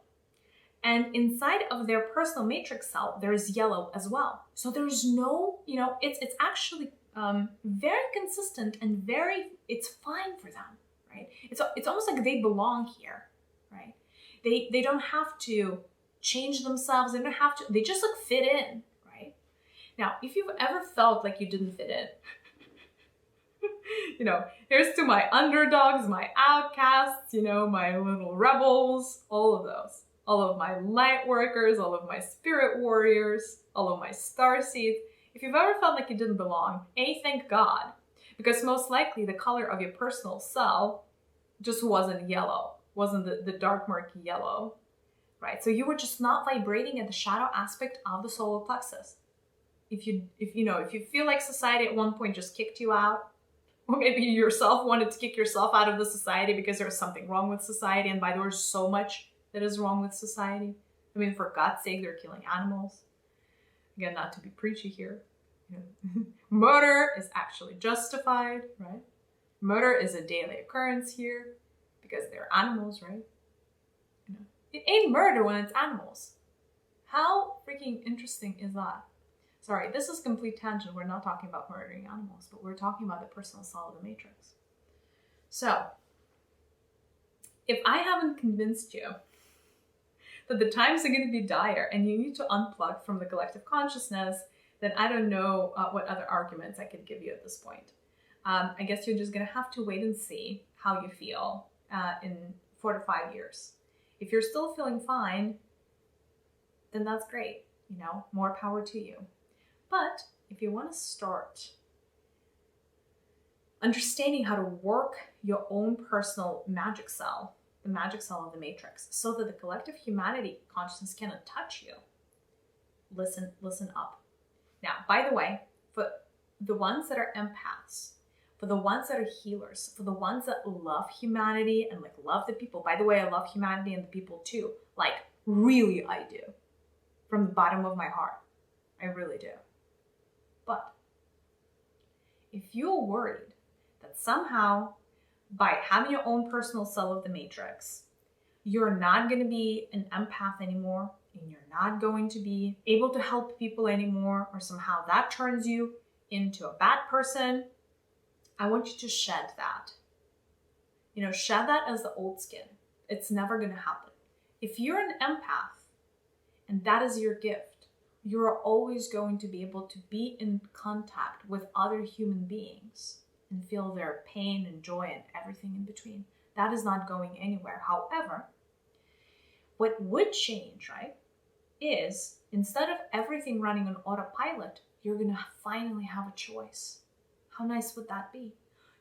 And inside of their personal matrix cell, there's yellow as well. So there's no, it's actually very consistent and it's fine for them, right? It's almost like they belong here, right? They don't have to change themselves. They just fit in, right? Now, if you've ever felt like you didn't fit in, here's to my underdogs, my outcasts, my little rebels, all of those. All of my light workers, all of my spirit warriors, all of my starseeds. If you've ever felt like you didn't belong, thank God. Because most likely the color of your personal cell just wasn't yellow, wasn't the dark murky yellow, right? So you were just not vibrating at the shadow aspect of the solar plexus. If you feel like society at one point just kicked you out, or maybe you yourself wanted to kick yourself out of the society because there was something wrong with society, and by the way, there's so much that is wrong with society. I mean, for God's sake, they're killing animals. Again, not to be preachy here. Murder is actually justified, right? Murder is a daily occurrence here because they're animals, right? You know, it ain't murder when it's animals. How freaking interesting is that? Sorry, this is complete tangent. We're not talking about murdering animals, but we're talking about the personal cell of the matrix. So, if I haven't convinced you that the times are going to be dire and you need to unplug from the collective consciousness, then I don't know what other arguments I could give you at this point. I guess you're just going to have to wait and see how you feel in 4 to 5 years. If you're still feeling fine, then that's great. You know, more power to you. But if you want to start understanding how to work your own personal magic cell, the magic cell of the matrix, so that the collective humanity consciousness cannot touch you, listen up. Now, by the way, for the ones that are empaths, for the ones that are healers, for the ones that love humanity and like love the people. By the way, I love humanity and the people too. Like, really, I do. From the bottom of my heart. I really do. But if you're worried that somehow by having your own personal cell of the matrix, you're not going to be an empath anymore, and you're not going to be able to help people anymore, or somehow that turns you into a bad person, I want you to shed that. You know, shed that as the old skin. It's never going to happen. If you're an empath and that is your gift, you're always going to be able to be in contact with other human beings and feel their pain and joy and everything in between. That is not going anywhere. However, what would change, right, is instead of everything running on autopilot, you're going to finally have a choice. How nice would that be?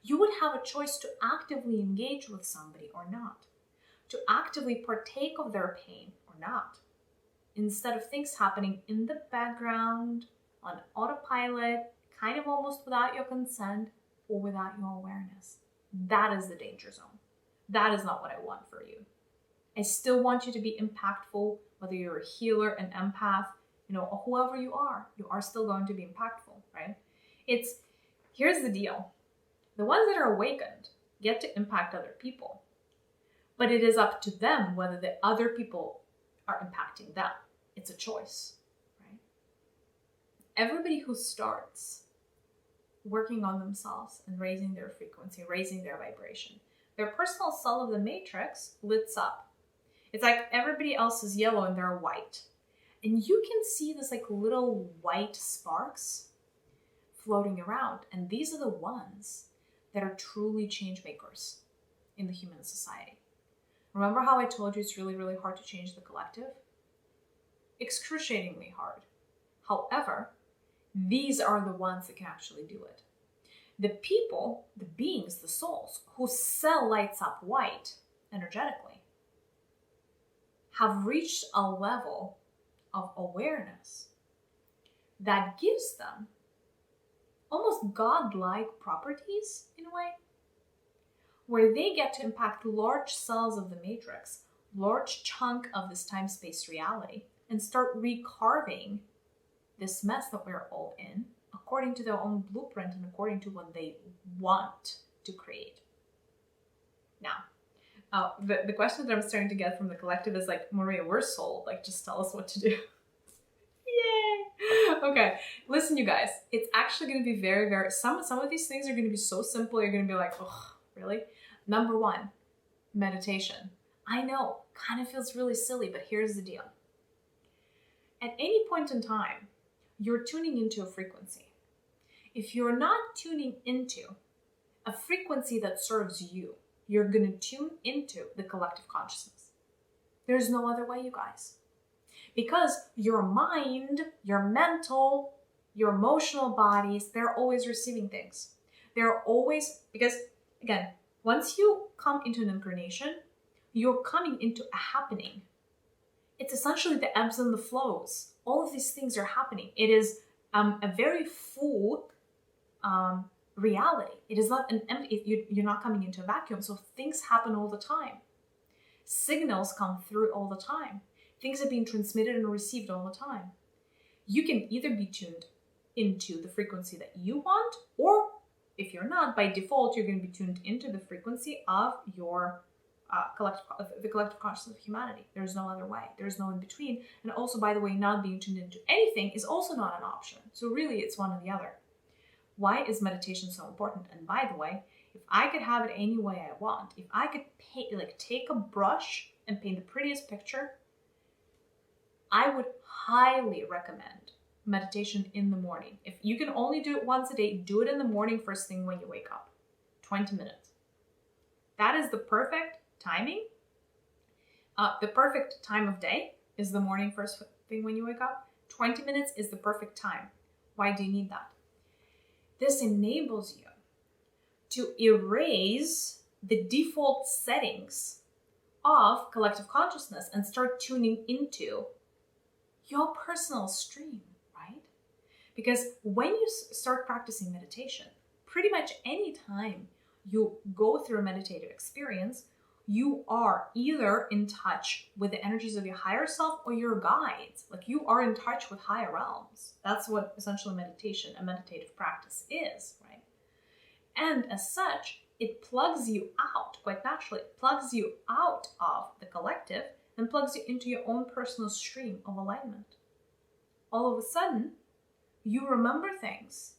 You would have a choice to actively engage with somebody or not, to actively partake of their pain or not, instead of things happening in the background, on autopilot, kind of almost without your consent or without your awareness. That is the danger zone. That is not what I want for you. I still want you to be impactful, whether you're a healer, an empath, you know, or whoever you are still going to be impactful, right? Here's the deal. The ones that are awakened get to impact other people, but it is up to them whether the other people are impacting them. It's a choice, right? Everybody who starts working on themselves and raising their frequency, raising their vibration, their personal cell of the matrix lights up. It's like everybody else is yellow and they're white. And you can see this like little white sparks floating around. And these are the ones that are truly change makers in the human society. Remember how I told you it's really, really hard to change the collective? Excruciatingly hard. However, these are the ones that can actually do it. The people, the beings, the souls, whose cell lights up white energetically, have reached a level of awareness that gives them almost godlike properties in a way, where they get to impact large cells of the matrix, large chunk of this time-space reality, and start recarving this mess that we're all in according to their own blueprint and according to what they want to create. Now, the question that I'm starting to get from the collective is like, Maria, we're sold. Like, just tell us what to do. Yay! Okay, listen, you guys. It's actually going to be very, very... Some of these things are going to be so simple. You're going to be like, oh, really? Number one, meditation. I know, kind of feels really silly, but here's the deal. At any point in time, you're tuning into a frequency. If you're not tuning into a frequency that serves you, you're going to tune into the collective consciousness. There's no other way, you guys. Because your mind, your mental, your emotional bodies, they're always receiving things. They're always, because again, once you come into an incarnation, you're coming into a happening. It's essentially the ebbs and the flows. All of these things are happening. It is a very full reality. It is not an empty, you're not coming into a vacuum. So things happen all the time. Signals come through all the time. Things are being transmitted and received all the time. You can either be tuned into the frequency that you want, or If you're not, by default, you're going to be tuned into the frequency of your the collective consciousness of humanity. There's no other way. There's no in between. And also, by the way, not being tuned into anything is also not an option. So really, it's one or the other. Why is meditation so important? And by the way, if I could have it any way I want, if I could take a brush and paint the prettiest picture, I would highly recommend meditation in the morning. If you can only do it once a day, do it in the morning first thing when you wake up. 20 minutes. That is the perfect timing. The perfect time of day is the morning first thing when you wake up. 20 minutes is the perfect time. Why do you need that? This enables you to erase the default settings of collective consciousness and start tuning into your personal stream, right? Because when you start practicing meditation, pretty much any time you go through a meditative experience, you are either in touch with the energies of your higher self or your guides. Like you are in touch with higher realms. That's what essentially meditation, a meditative practice is, right? And as such, it plugs you out, quite naturally, it plugs you out of the collective and plugs you into your own personal stream of alignment. All of a sudden, you remember things.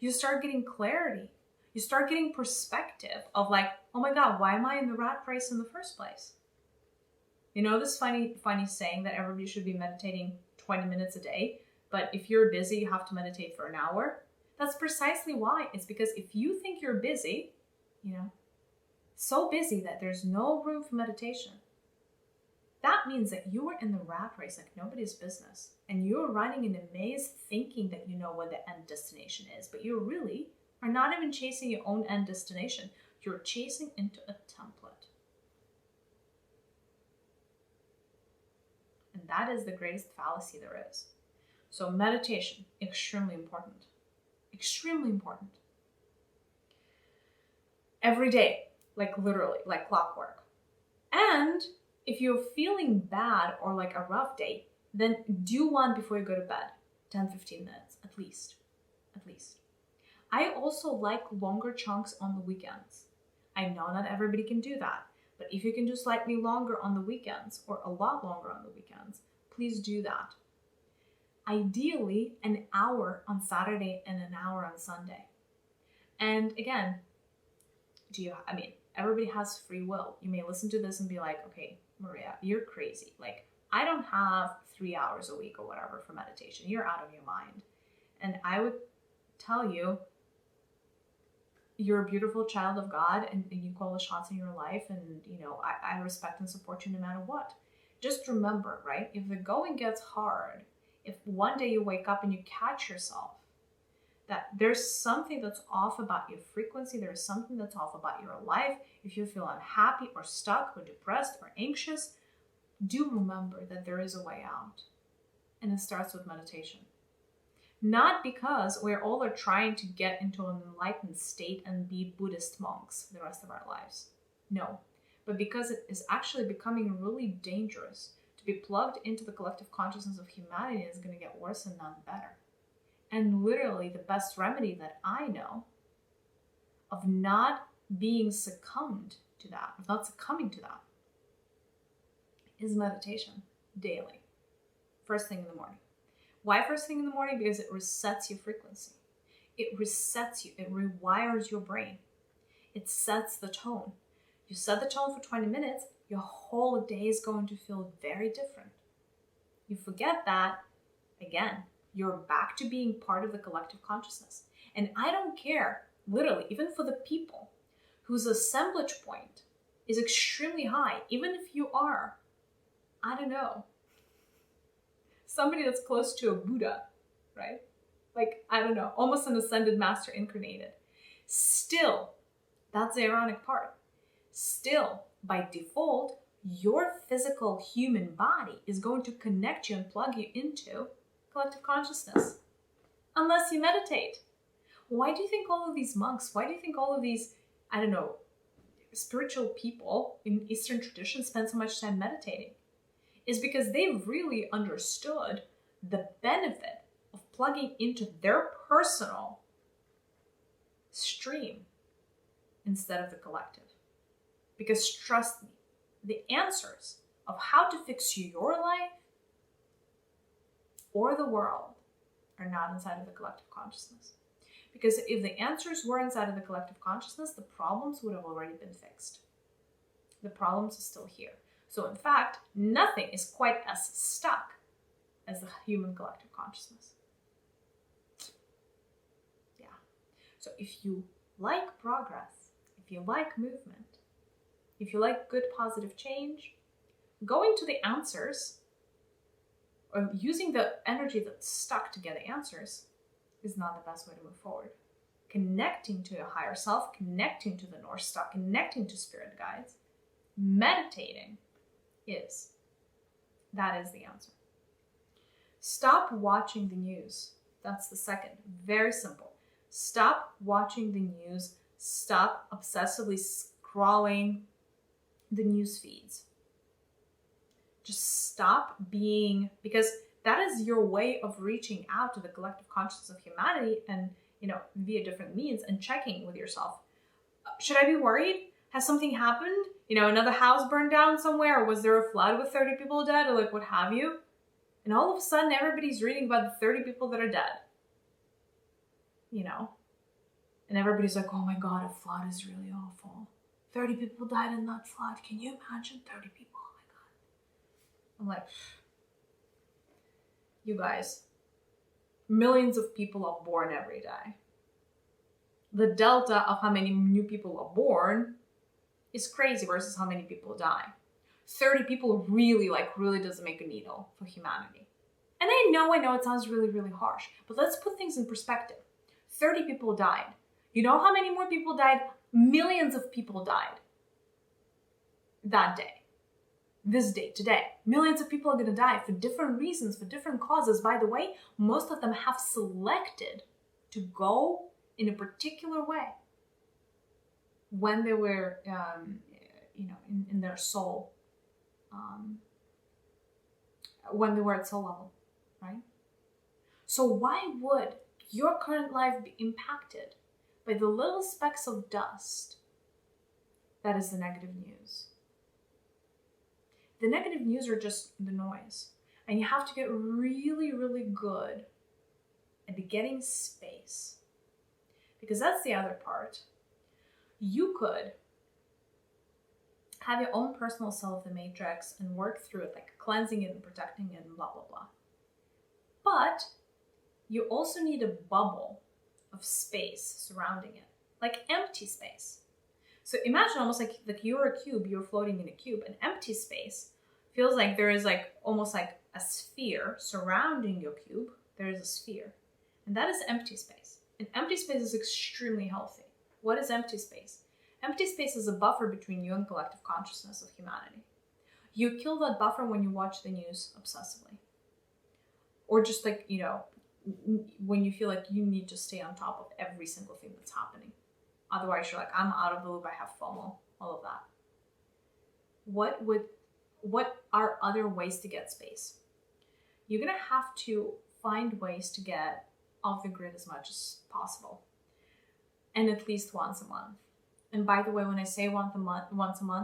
You start getting clarity. You start getting perspective of like, oh my God, why am I in the rat race in the first place? You know this funny saying that everybody should be meditating 20 minutes a day, but if you're busy, you have to meditate for an hour. That's precisely why. It's because if you think you're busy, so busy that there's no room for meditation, that means that you are in the rat race like nobody's business. And you're running in a maze thinking that you know what the end destination is, but you really are not even chasing your own end destination. You're chasing into a template. And that is the greatest fallacy there is. So meditation, extremely important. Extremely important. Every day, like literally, like clockwork. And if you're feeling bad or like a rough day, then do one before you go to bed. 10-15 minutes, at least. At least. I also like longer chunks on the weekends. I know not everybody can do that, but if you can do slightly longer on the weekends or a lot longer on the weekends, please do that. Ideally, an hour on Saturday and an hour on Sunday. And again, everybody has free will. You may listen to this and be like, okay, Maria, you're crazy. Like, I don't have 3 hours a week or whatever for meditation. You're out of your mind. And I would tell you, you're a beautiful child of God and you call the shots in your life. And, I respect and support you no matter what. Just remember, right? If the going gets hard, if one day you wake up and you catch yourself, that there's something that's off about your frequency, there's something that's off about your life, if you feel unhappy or stuck or depressed or anxious, do remember that there is a way out. And it starts with meditation. Not because we're all are trying to get into an enlightened state and be Buddhist monks the rest of our lives. No, but because it is actually becoming really dangerous to be plugged into the collective consciousness of humanity. Is going to get worse and not better. And literally the best remedy that I know of not being succumbed to that, of not succumbing to that, is meditation daily, first thing in the morning. Why first thing in the morning? Because it resets your frequency. It resets you. It rewires your brain. It sets the tone. You set the tone for 20 minutes, your whole day is going to feel very different. You forget that, again, you're back to being part of the collective consciousness. And I don't care, literally, even for the people whose assemblage point is extremely high, even if you are, I don't know, somebody that's close to a Buddha, right? Like, I don't know, almost an ascended master incarnated. Still, that's the ironic part. Still, by default, your physical human body is going to connect you and plug you into collective consciousness. Unless you meditate. Why do you think all of these monks, why do you think all of these, I don't know, spiritual people in Eastern tradition spend so much time meditating? Is because they've really understood the benefit of plugging into their personal stream instead of the collective. Because trust me, the answers of how to fix your life or the world are not inside of the collective consciousness. Because if the answers were inside of the collective consciousness, the problems would have already been fixed. The problems are still here. So in fact, nothing is quite as stuck as the human collective consciousness. Yeah. So if you like progress, if you like movement, if you like good positive change, going to the answers or using the energy that's stuck to get the answers is not the best way to move forward. Connecting to your higher self, connecting to the North Star, connecting to spirit guides, meditating that is the answer. Stop watching the news. That's the second. Very simple. Stop watching the news. Stop obsessively scrolling the news feeds. Just stop being, because that is your way of reaching out to the collective consciousness of humanity and, via different means and checking with yourself. Should I be worried? Has something happened? Another house burned down somewhere? Or was there a flood with 30 people dead? Or what have you? And all of a sudden, everybody's reading about the 30 people that are dead. And everybody's like, oh my God, a flood is really awful. 30 people died in that flood. Can you imagine 30 people? Oh my God. I'm like, you guys, millions of people are born every day. The delta of how many new people are born is crazy versus how many people die. 30 people really doesn't make a needle for humanity. And I know it sounds really, really harsh, but let's put things in perspective. 30 people died. You know how many more people died? Millions of people died that day. This day, today. Millions of people are going to die for different reasons, for different causes. By the way, most of them have selected to go in a particular way when they were, in their soul, when they were at soul level, right? So why would your current life be impacted by the little specks of dust that is the negative news? The negative news are just the noise. And you have to get really, really good at getting space. Because that's the other part. You could have your own personal cell of the matrix and work through it, cleansing it and protecting it and blah, blah, blah. But you also need a bubble of space surrounding it, empty space. So imagine almost like you're a cube, you're floating in a cube. An empty space feels like there is almost like a sphere surrounding your cube. There is a sphere. And that is empty space. And empty space is extremely healthy. What is empty space? Empty space is a buffer between you and collective consciousness of humanity. You kill that buffer when you watch the news obsessively. Or just when you feel like you need to stay on top of every single thing that's happening. Otherwise, you're I'm out of the loop, I have FOMO, all of that. What are other ways to get space? You're going to have to find ways to get off the grid as much as possible. And at least once a month. And by the way, when I say once a month,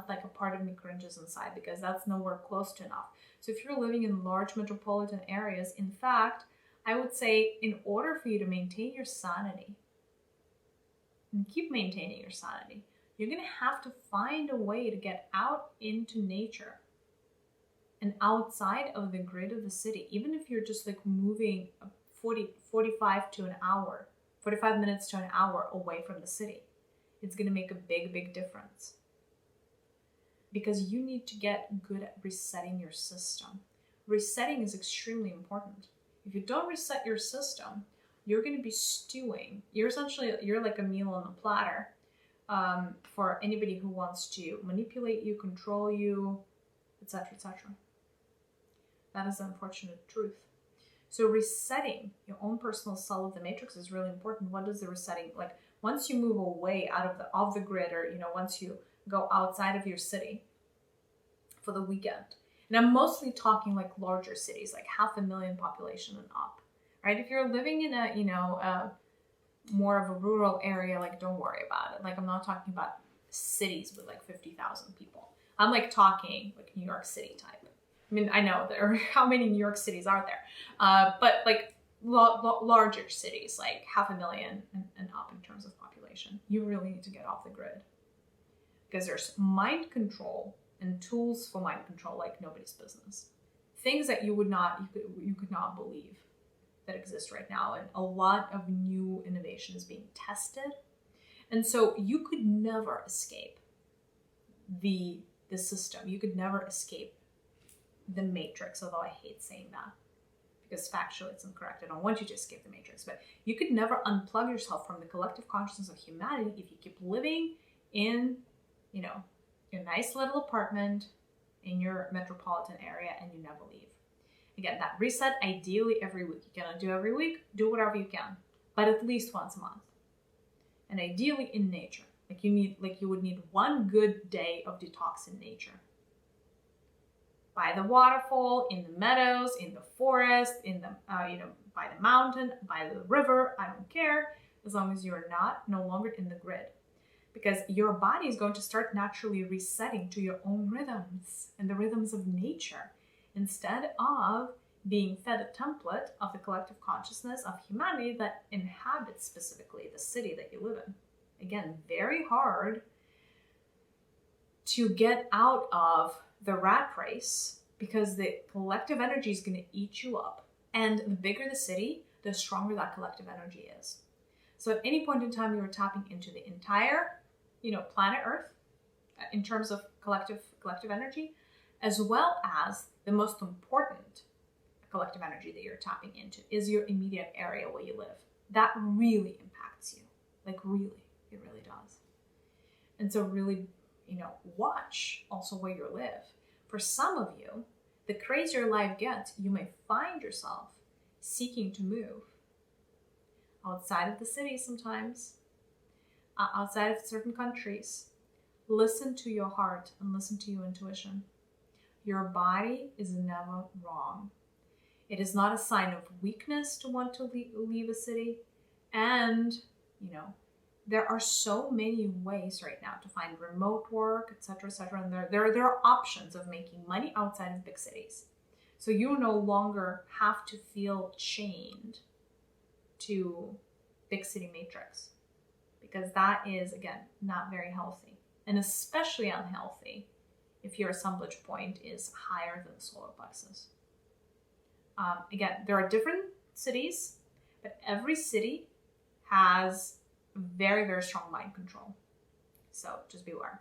a part of me cringes inside because that's nowhere close to enough. So if you're living in large metropolitan areas, in fact, I would say in order for you to maintain your sanity and keep maintaining your sanity, you're going to have to find a way to get out into nature and outside of the grid of the city. Even if you're just moving 45 minutes to an hour away from the city, it's going to make a big, big difference. Because you need to get good at resetting your system. Resetting is extremely important. If you don't reset your system, you're going to be stewing. You're like a meal on a platter for anybody who wants to manipulate you, control you, etc., etc. That is the unfortunate truth. So resetting your own personal cell of the matrix is really important. What is the resetting? Once you move away off the grid, or once you go outside of your city for the weekend, and I'm mostly talking larger cities, 500,000 population and up, right? If you're living in a more of a rural area, like don't worry about it. Like I'm not talking about cities with like 50,000 people. I'm like talking like New York City type. I mean, I know there are how many New York cities are there, but like larger cities, like 500,000 and up in terms of population, you really need to get off the grid, because there's mind control and tools for mind control like nobody's business. Things that you could not believe that exist right now, and a lot of new innovation is being tested. And so you could never escape the system. You could never escape the matrix, although I hate saying that because factually it's incorrect. I don't want you to escape the matrix, but you could never unplug yourself from the collective consciousness of humanity if you keep living in, you know, your nice little apartment in your metropolitan area and you never leave. Again, that reset ideally every week. You cannot do every week, do whatever you can, but at least once a month. And ideally in nature. You would need one good day of detox in nature. By the waterfall, in the meadows, in the forest, in the by the mountain, by the river, I don't care, as long as you're no longer in the grid. Because your body is going to start naturally resetting to your own rhythms and the rhythms of nature, instead of being fed a template of the collective consciousness of humanity that inhabits specifically the city that you live in. Again, very hard to get out of the rat race because the collective energy is going to eat you up. And the bigger the city, the stronger that collective energy is. So at any point in time, you're tapping into the entire, planet Earth in terms of collective energy, as well as the most important collective energy that you're tapping into is your immediate area where you live. That really impacts you. Like really, it really does. And so really, watch also where you live. For some of you, the crazier life gets, you may find yourself seeking to move outside of the city sometimes, outside of certain countries. Listen to your heart and listen to your intuition. Your body is never wrong. It is not a sign of weakness to want to leave a city. And, there are so many ways right now to find remote work, etc., etc. And there are options of making money outside of big cities. So you no longer have to feel chained to big city matrix, because that is, again, not very healthy, and especially unhealthy if your assemblage point is higher than the solar plexus. Again, there are different cities, but every city has very, very strong mind control. So just beware.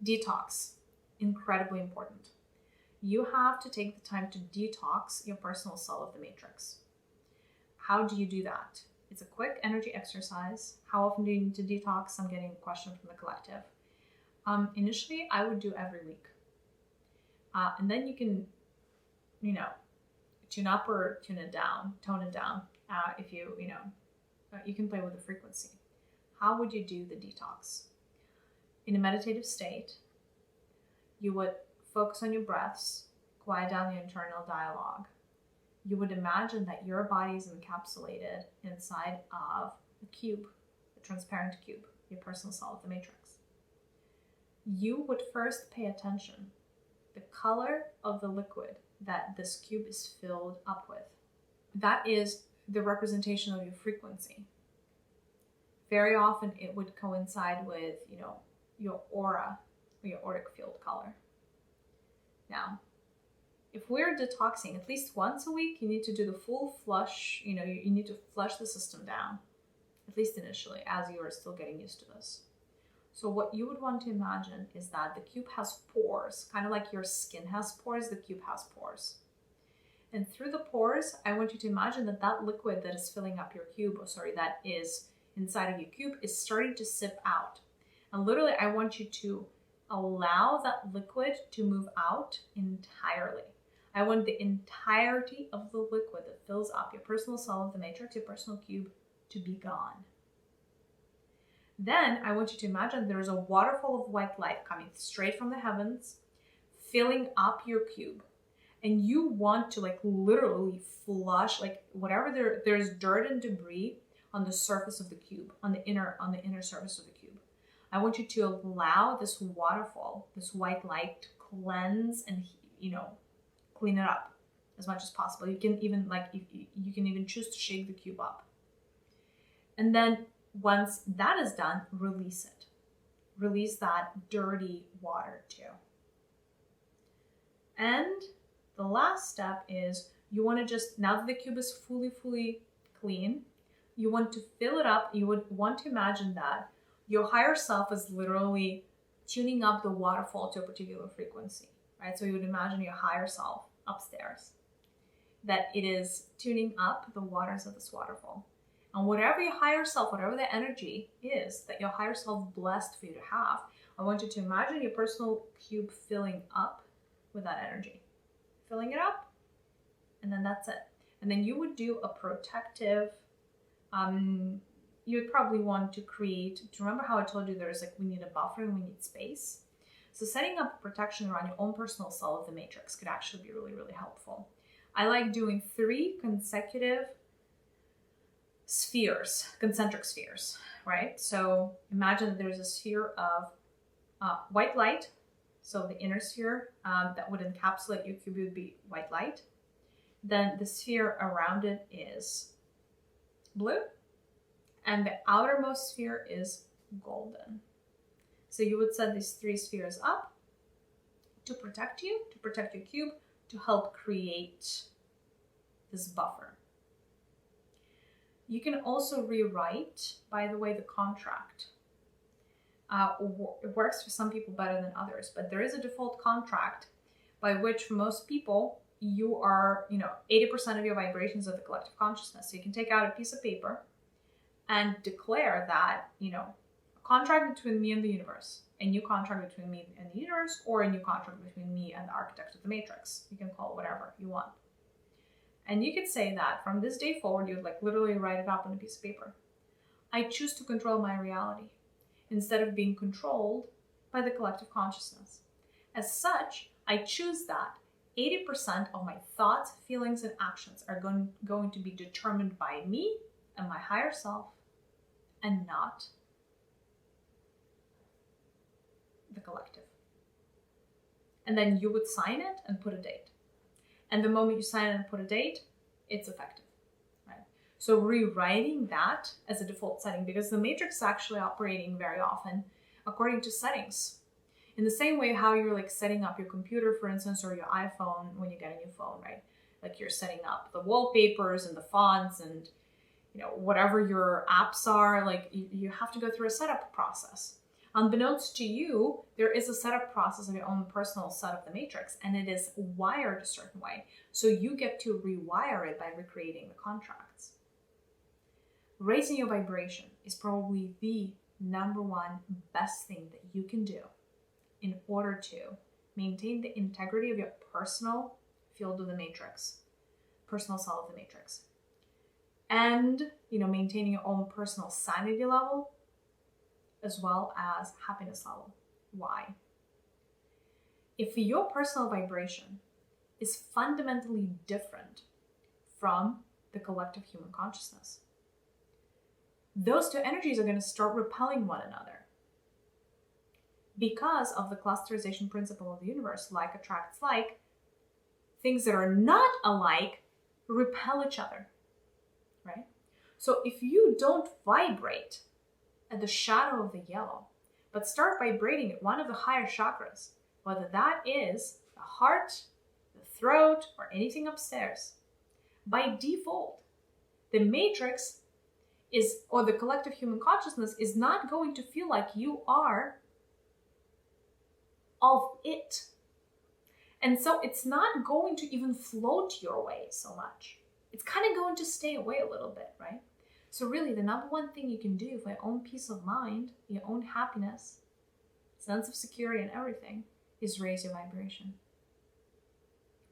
Detox, incredibly important. You have to take the time to detox your personal cell of the matrix. How do you do that? It's a quick energy exercise. How often do you need to detox? I'm getting a question from the collective. Initially, I would do every week. And then you can, tune up or tone it down. If you can play with the frequency. How would you do the detox? In a meditative state, you would focus on your breaths, quiet down your internal dialogue. You would imagine that your body is encapsulated inside of a cube, a transparent cube, your personal cell of the matrix. You would first pay attention the color of the liquid that this cube is filled up with. That is the representation of your frequency. Very often it would coincide with, your aura or your auric field color. Now, if we're detoxing at least once a week, you need to do the full flush. You need to flush the system down, at least initially, as you are still getting used to this. So what you would want to imagine is that the cube has pores, kind of like your skin has pores, the cube has pores. And through the pores, I want you to imagine that liquid that is filling up your cube, that is inside of your cube, is starting to sip out. And literally, I want you to allow that liquid to move out entirely. I want the entirety of the liquid that fills up your personal cell of the matrix, your personal cube, to be gone. Then I want you to imagine there's a waterfall of white light coming straight from the heavens, filling up your cube. And you want to literally flush, whatever there's dirt and debris on the surface of the cube, on the inner surface of the cube. I want you to allow this waterfall, this white light, to cleanse and, clean it up as much as possible. You can even you can even choose to shake the cube up. And then once that is done, release it. Release that dirty water too. And the last step is you want to just, now that the cube is fully clean, you want to fill it up. You would want to imagine that your higher self is literally tuning up the waterfall to a particular frequency, right? So you would imagine your higher self upstairs, that it is tuning up the waters of this waterfall. And whatever your higher self, whatever the energy is that your higher self blessed for you to have, I want you to imagine your personal cube filling up with that energy. Filling it up, and then that's it. And then you would do a protective, you would probably want to create, do you remember how I told you there's we need a buffer and we need space? So setting up protection around your own personal cell of the matrix could actually be really helpful. I like doing 3 consecutive spheres, concentric spheres, right? So imagine that there's a sphere of white light. So the inner sphere that would encapsulate your cube would be white light. Then the sphere around it is blue. And the outermost sphere is golden. So you would set these 3 spheres up to protect you, to protect your cube, to help create this buffer. You can also rewrite, by the way, the contract. It works for some people better than others, but there is a default contract by which for most people, you are, 80% of your vibrations of the collective consciousness. So you can take out a piece of paper and declare that, a contract between me and the universe, a new contract between me and the universe, or a new contract between me and the architect of the matrix. You can call it whatever you want. And you could say that from this day forward, you would literally write it up on a piece of paper. I choose to control my reality instead of being controlled by the collective consciousness. As such, I choose that 80% of my thoughts, feelings, and actions are going to be determined by me and my higher self, and not the collective. And then you would sign it and put a date. And the moment you sign it and put a date, it's effective, right? So rewriting that as a default setting, because the matrix is actually operating very often according to settings. In the same way how you're setting up your computer, for instance, or your iPhone when you get a new phone, right? You're setting up the wallpapers and the fonts and whatever your apps are, you have to go through a setup process. Unbeknownst to you, there is a setup process of your own personal set of the matrix, and it is wired a certain way. So you get to rewire it by recreating the contracts. Raising your vibration is probably the number one best thing that you can do in order to maintain the integrity of your personal field of the matrix, personal cell of the matrix. And, maintaining your own personal sanity level as well as happiness level. Why? If your personal vibration is fundamentally different from the collective human consciousness, those two energies are going to start repelling one another because of the clusterization principle of the universe. Like attracts like. Things that are not alike repel each other, right? So if you don't vibrate at the shadow of the yellow, but start vibrating at one of the higher chakras, whether that is the heart, the throat, or anything upstairs, by default, the matrix is, or the collective human consciousness is not going to feel like you are of it. And so it's not going to even float your way so much. It's kind of going to stay away a little bit, right? So really, the number one thing you can do for your own peace of mind, your own happiness, sense of security and everything, is raise your vibration.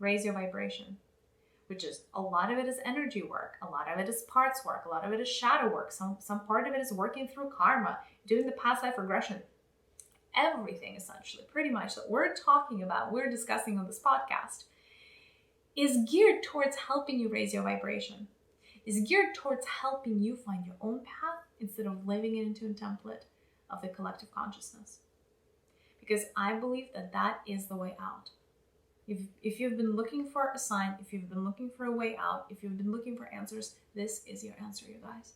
Raise your vibration, which is, a lot of it is energy work, a lot of it is parts work, a lot of it is shadow work, some part of it is working through karma, doing the past life regression. Everything essentially, pretty much, that we're talking about, we're discussing on this podcast, is geared towards helping you raise your vibration. is geared towards helping you find your own path instead of living it into a template of the collective consciousness. Because I believe that that is the way out. If you've been looking for a sign, if you've been looking for a way out, if you've been looking for answers, this is your answer, you guys.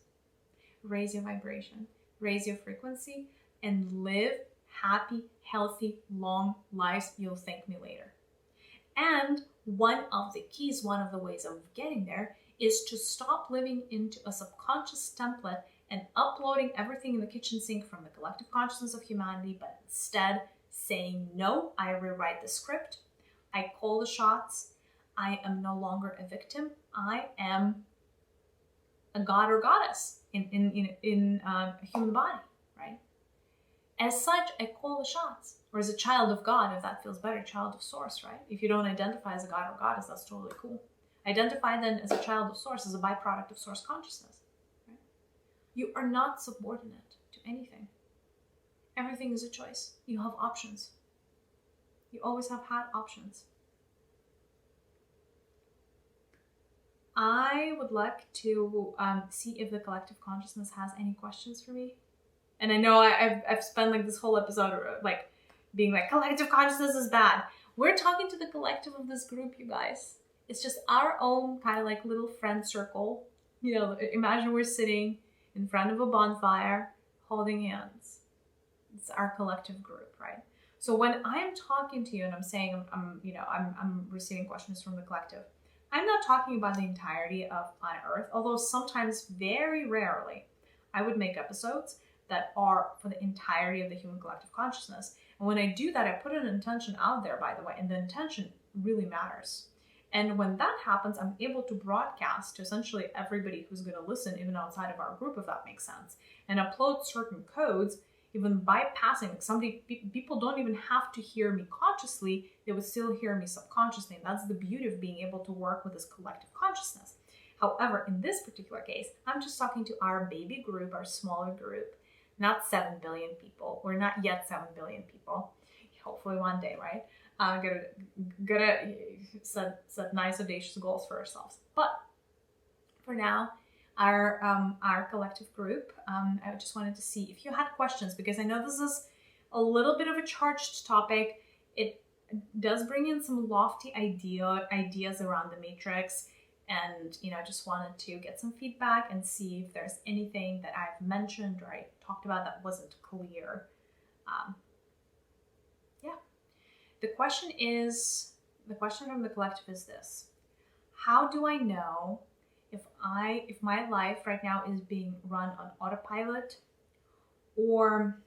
Raise your vibration, raise your frequency, and live happy, healthy, long lives. You'll thank me later. And one of the keys, one of the ways of getting there is to stop living into a subconscious template and uploading everything in the kitchen sink from the collective consciousness of humanity, but instead saying, no, I rewrite the script. I call the shots. I am no longer a victim. I am a god or goddess in a human body, right? As such, I call the shots. Or as a child of God, if that feels better, child of source, right? If you don't identify as a god or goddess, that's totally cool. Identify then as a child of source, as a byproduct of source consciousness. Right? You are not subordinate to anything. Everything is a choice. You have options. You always have had options. I would like to see if the collective consciousness has any questions for me. And I know I've spent like this whole episode like being like, collective consciousness is bad. We're talking to the collective of this group, you guys. It's just our own kind of like little friend circle. You know, imagine we're sitting in front of a bonfire holding hands. It's our collective group, right? So when I'm talking to you and I'm saying I'm receiving questions from the collective, I'm not talking about the entirety of planet Earth, although sometimes, very rarely, I would make episodes that are for the entirety of the human collective consciousness. And when I do that, I put an intention out there, by the way, and the intention really matters. And when that happens, I'm able to broadcast to essentially everybody who's going to listen, even outside of our group, if that makes sense, and upload certain codes, even bypassing, like people don't even have to hear me consciously, they would still hear me subconsciously. And that's the beauty of being able to work with this collective consciousness. However, in this particular case, I'm just talking to our baby group, our smaller group, not 7 billion people. We're not yet 7 billion people. Hopefully one day, right? Gotta set nice audacious goals for ourselves. But for now, our collective group, I just wanted to see if you had questions, because I know this is a little bit of a charged topic. It does bring in some lofty ideas around the matrix. And, I just wanted to get some feedback and see if there's anything that I've mentioned or I talked about that wasn't clear. The question from the collective is this: how do I know if my life right now is being run on autopilot, or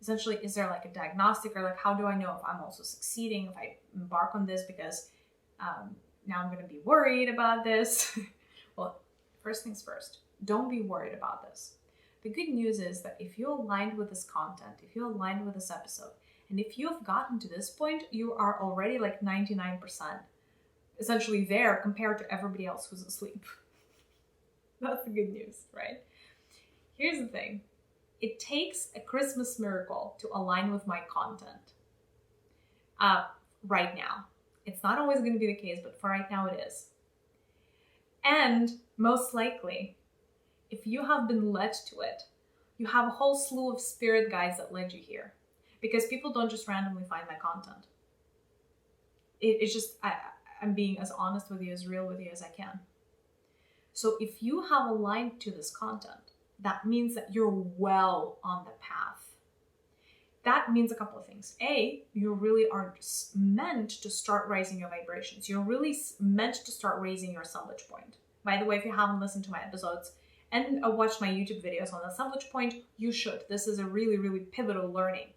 essentially, is there like a diagnostic, or like, how do I know if I'm also succeeding if I embark on this, because now I'm going to be worried about this. Well, first things first, don't be worried about this. The good news is that if you're aligned with this content, if you're aligned with this episode, and if you've gotten to this point, you are already like 99% essentially there compared to everybody else who's asleep. That's the good news, right? Here's the thing. It takes a Christmas miracle to align with my content. Right now. It's not always going to be the case, but for right now it is. And most likely, if you have been led to it, you have a whole slew of spirit guides that led you here. Because people don't just randomly find my content. It's just, I'm being as honest with you, as real with you as I can. So if you have aligned to this content, that means that you're well on the path. That means a couple of things. A, you really are meant to start raising your vibrations. You're really meant to start raising your assemblage point. By the way, if you haven't listened to my episodes and watched my YouTube videos on the assemblage point, you should. This is a really, really pivotal learning.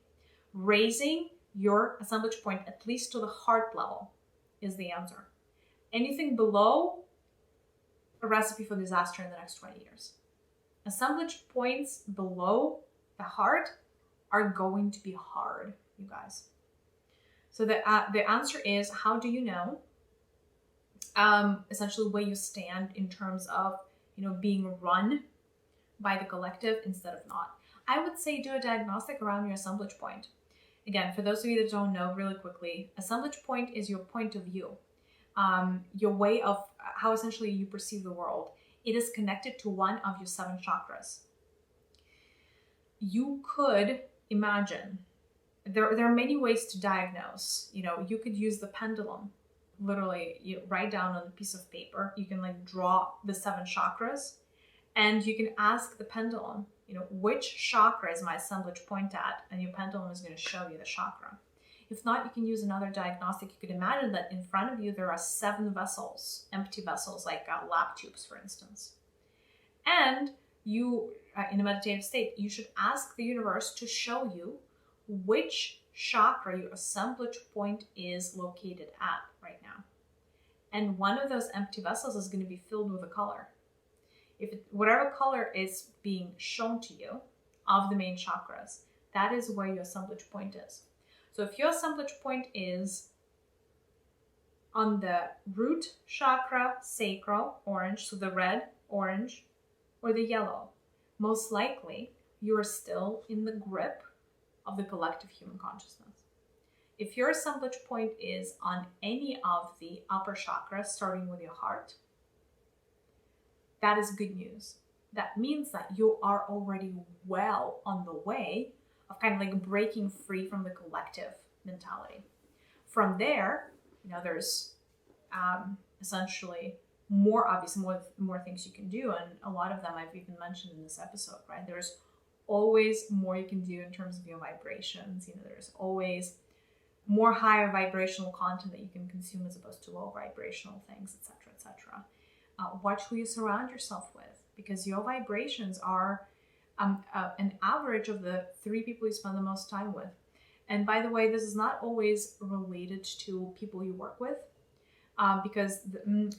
Raising your assemblage point, at least to the heart level, is the answer. Anything below, a recipe for disaster in the next 20 years. Assemblage points below the heart are going to be hard, you guys. So the answer is, how do you know essentially where you stand in terms of being run by the collective instead of not? I would say do a diagnostic around your assemblage point. Again, for those of you that don't know, really quickly, assemblage point is your point of view, your way of how essentially you perceive the world. It is connected to one of your 7 chakras. You could imagine, there are many ways to diagnose. You could use the pendulum. Literally, you write down on a piece of paper, you can draw the 7 chakras, and you can ask the pendulum, which chakra is my assemblage point at, and your pendulum is going to show you the chakra. If not, you can use another diagnostic. You could imagine that in front of you there are 7 vessels, empty vessels, like lab tubes, for instance. And you, in a meditative state, you should ask the universe to show you which chakra your assemblage point is located at right now. And one of those empty vessels is going to be filled with a color. Whatever color is being shown to you of the main chakras, that is where your assemblage point is. So if your assemblage point is on the root chakra, sacral, orange, so the red, orange, or the yellow, most likely you are still in the grip of the collective human consciousness. If your assemblage point is on any of the upper chakras, starting with your heart, that is good news. That means that you are already well on the way of kind of breaking free from the collective mentality. From there, there's essentially more things you can do, and a lot of them I've even mentioned in this episode, right? There's always more you can do in terms of your vibrations. There's always more higher vibrational content that you can consume as opposed to low vibrational things, etc., etc. Watch who you surround yourself with, because your vibrations are an average of the 3 people you spend the most time with. And by the way, this is not always related to people you work with, because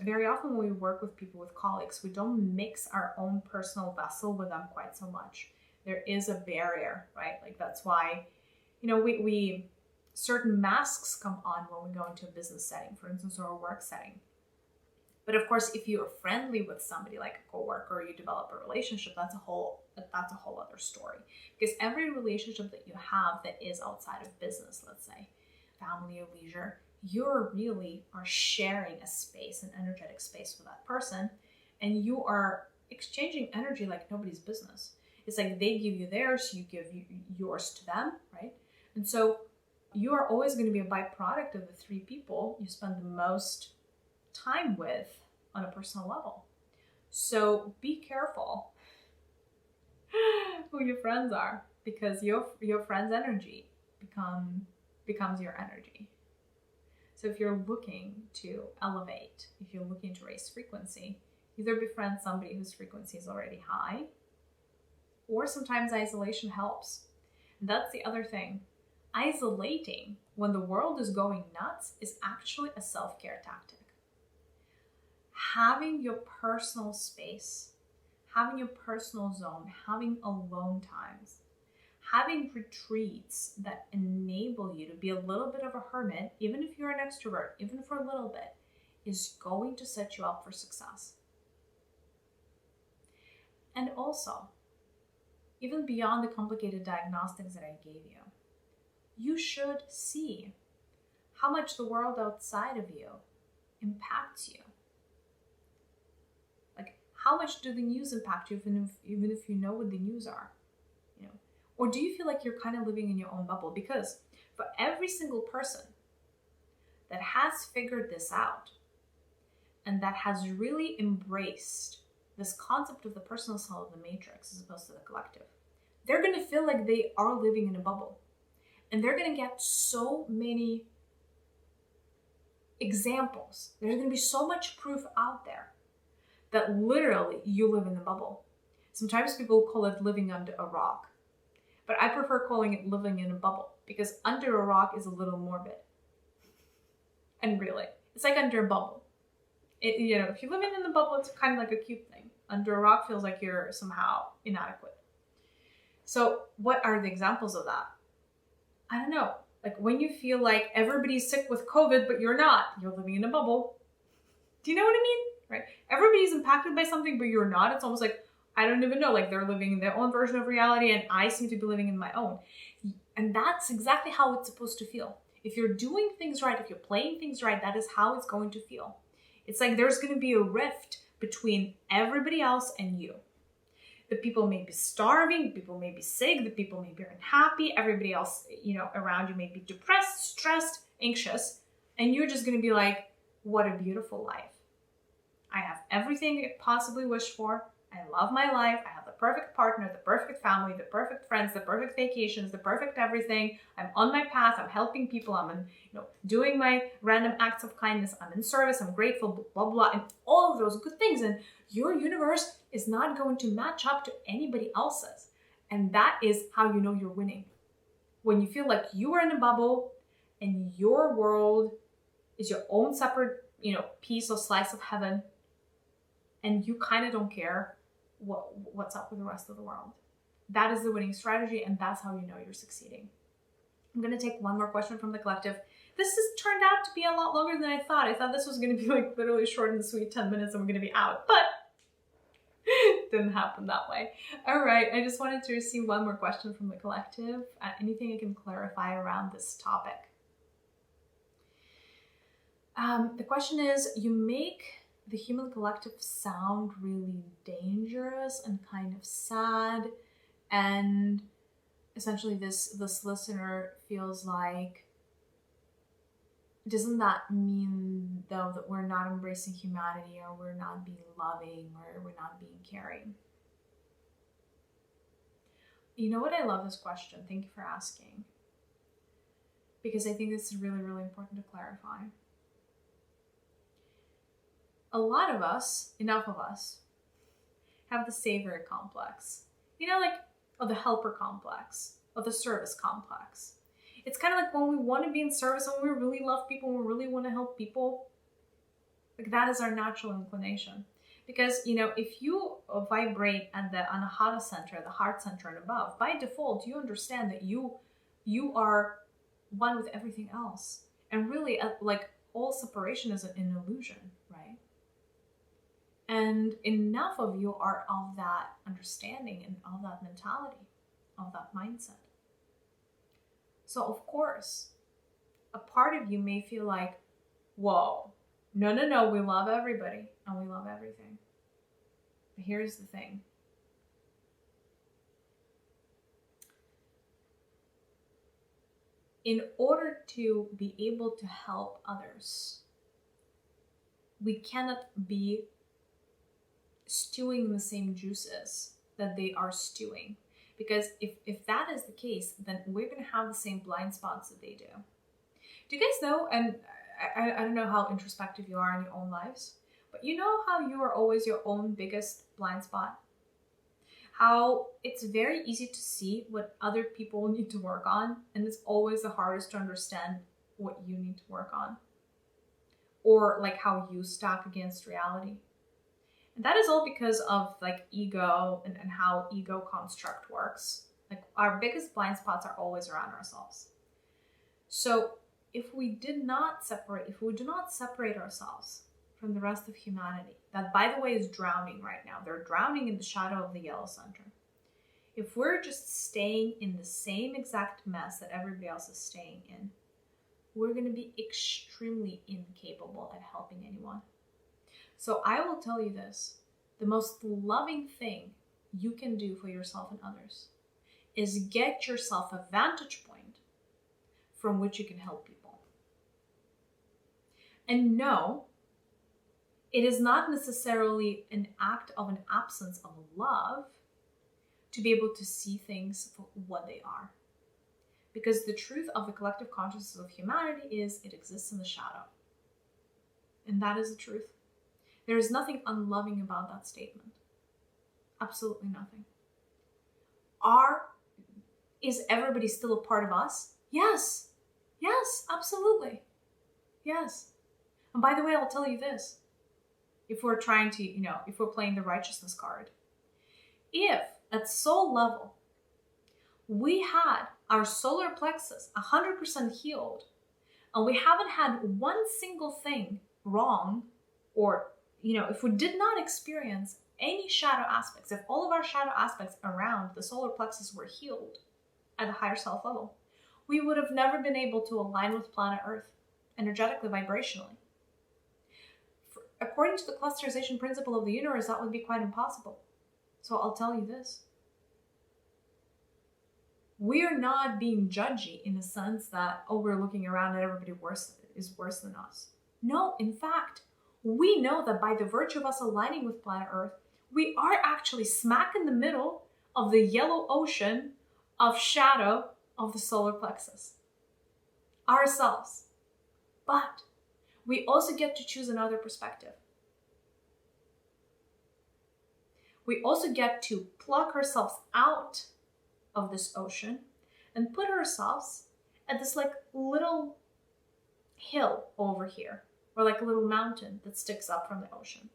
very often when we work with people, with colleagues, we don't mix our own personal vessel with them quite so much. There is a barrier, right? That's why, we certain masks come on when we go into a business setting, for instance, or a work setting. But of course, if you're friendly with somebody like a coworker, or you develop a relationship, that's a whole other story. Because every relationship that you have that is outside of business, let's say family or leisure, you really are sharing a space, an energetic space with that person, and you are exchanging energy like nobody's business. It's like they give you theirs, you give yours to them, right? And so you are always going to be a byproduct of the 3 people you spend the most time with on a personal level. So be careful who your friends are, because your friend's energy becomes your energy. So if you're looking to elevate, if you're looking to raise frequency, either befriend somebody whose frequency is already high, or sometimes isolation helps. And that's the other thing. Isolating when the world is going nuts is actually a self-care tactic. Having your personal space, having your personal zone, having alone times, having retreats that enable you to be a little bit of a hermit, even if you're an extrovert, even for a little bit, is going to set you up for success. And also, even beyond the complicated diagnostics that I gave you, you should see how much the world outside of you impacts you. How much do the news impact you, even if you know what the news are? Or do you feel like you're kind of living in your own bubble? Because for every single person that has figured this out and that has really embraced this concept of the personal cell of the matrix as opposed to the collective, they're going to feel like they are living in a bubble. And they're going to get so many examples. There's going to be so much proof out there that literally you live in the bubble. Sometimes people call it living under a rock, but I prefer calling it living in a bubble, because under a rock is a little morbid. And really, it's like under a bubble. If you're living in the bubble, it's kind of like a cute thing. Under a rock feels like you're somehow inadequate. So what are the examples of that? I don't know. When you feel like everybody's sick with COVID, but you're not, you're living in a bubble. Do you know what I mean? Right? Everybody's impacted by something, but you're not. It's almost like, I don't even know, they're living in their own version of reality and I seem to be living in my own. And that's exactly how it's supposed to feel. If you're doing things right, if you're playing things right, that is how it's going to feel. It's like there's going to be a rift between everybody else and you. The people may be starving, the people may be sick, the people may be unhappy, everybody else, around you may be depressed, stressed, anxious, and you're just going to be like, what a beautiful life. I have everything I could possibly wish for. I love my life. I have the perfect partner, the perfect family, the perfect friends, the perfect vacations, the perfect everything. I'm on my path. I'm helping people. I'm doing my random acts of kindness. I'm in service. I'm grateful, blah, blah, and all of those good things. And your universe is not going to match up to anybody else's. And that is how you know you're winning. When you feel like you are in a bubble and your world is your own separate, piece or slice of heaven, and you kind of don't care what's up with the rest of the world. That is the winning strategy, and that's how you know you're succeeding. I'm going to take one more question from the collective. This has turned out to be a lot longer than I thought. I thought this was going to be like literally short and sweet, 10 minutes, and we're going to be out, but it didn't happen that way. All right, I just wanted to receive one more question from the collective. Anything I can clarify around this topic? The question is, you make the human collective sound really dangerous and kind of sad, and essentially this listener feels like, doesn't that mean though that we're not embracing humanity, or we're not being loving, or we're not being caring? You know what? I love this question. Thank you for asking, because I think this is really, really important to clarify. A lot of us, enough of us, have the savior complex. The helper complex, or the service complex. It's kind of like when we want to be in service, when we really love people, when we really want to help people, like that is our natural inclination. Because, if you vibrate on the Anahata center, the heart center and above, by default, you understand that you are one with everything else. And really, like, all separation is an illusion, right? And enough of you are of that understanding and of that mentality, of that mindset. So of course, a part of you may feel like, whoa, no, we love everybody and we love everything. But here's the thing. In order to be able to help others, we cannot be stewing the same juices that they are stewing. Because if that is the case, then we're going to have the same blind spots that they do. Do you guys know, and I don't know how introspective you are in your own lives, but you know how you are always your own biggest blind spot? How it's very easy to see what other people need to work on, and it's always the hardest to understand what you need to work on. Or like how you stack against reality. And that is all because of like ego and how ego construct works. Like our biggest blind spots are always around ourselves. So if we do not separate ourselves from the rest of humanity, that by the way is drowning right now. They're drowning in the shadow of the yellow center. If we're just staying in the same exact mess that everybody else is staying in, we're going to be extremely incapable at helping anyone. So I will tell you this, the most loving thing you can do for yourself and others is get yourself a vantage point from which you can help people. And no, it is not necessarily an act of an absence of love to be able to see things for what they are. Because the truth of the collective consciousness of humanity is it exists in the shadow. And that is the truth. There is nothing unloving about that statement. Absolutely nothing. Is everybody still a part of us? Yes. Yes, absolutely. Yes. And by the way, I'll tell you this. If we're trying to, if we're playing the righteousness card, if at soul level, we had our solar plexus 100% healed, and we haven't had one single thing wrong, or if we did not experience any shadow aspects, if all of our shadow aspects around the solar plexus were healed at a higher self level, we would have never been able to align with planet Earth energetically, vibrationally. according to the clusterization principle of the universe, that would be quite impossible. So I'll tell you this. We're not being judgy in the sense that, oh, we're looking around and everybody is worse than us. No, in fact, we know that by the virtue of us aligning with planet Earth, we are actually smack in the middle of the yellow ocean of shadow of the solar plexus. Ourselves. But we also get to choose another perspective. We also get to pluck ourselves out of this ocean and put ourselves at this like little hill over here, or like a little mountain that sticks up from the ocean,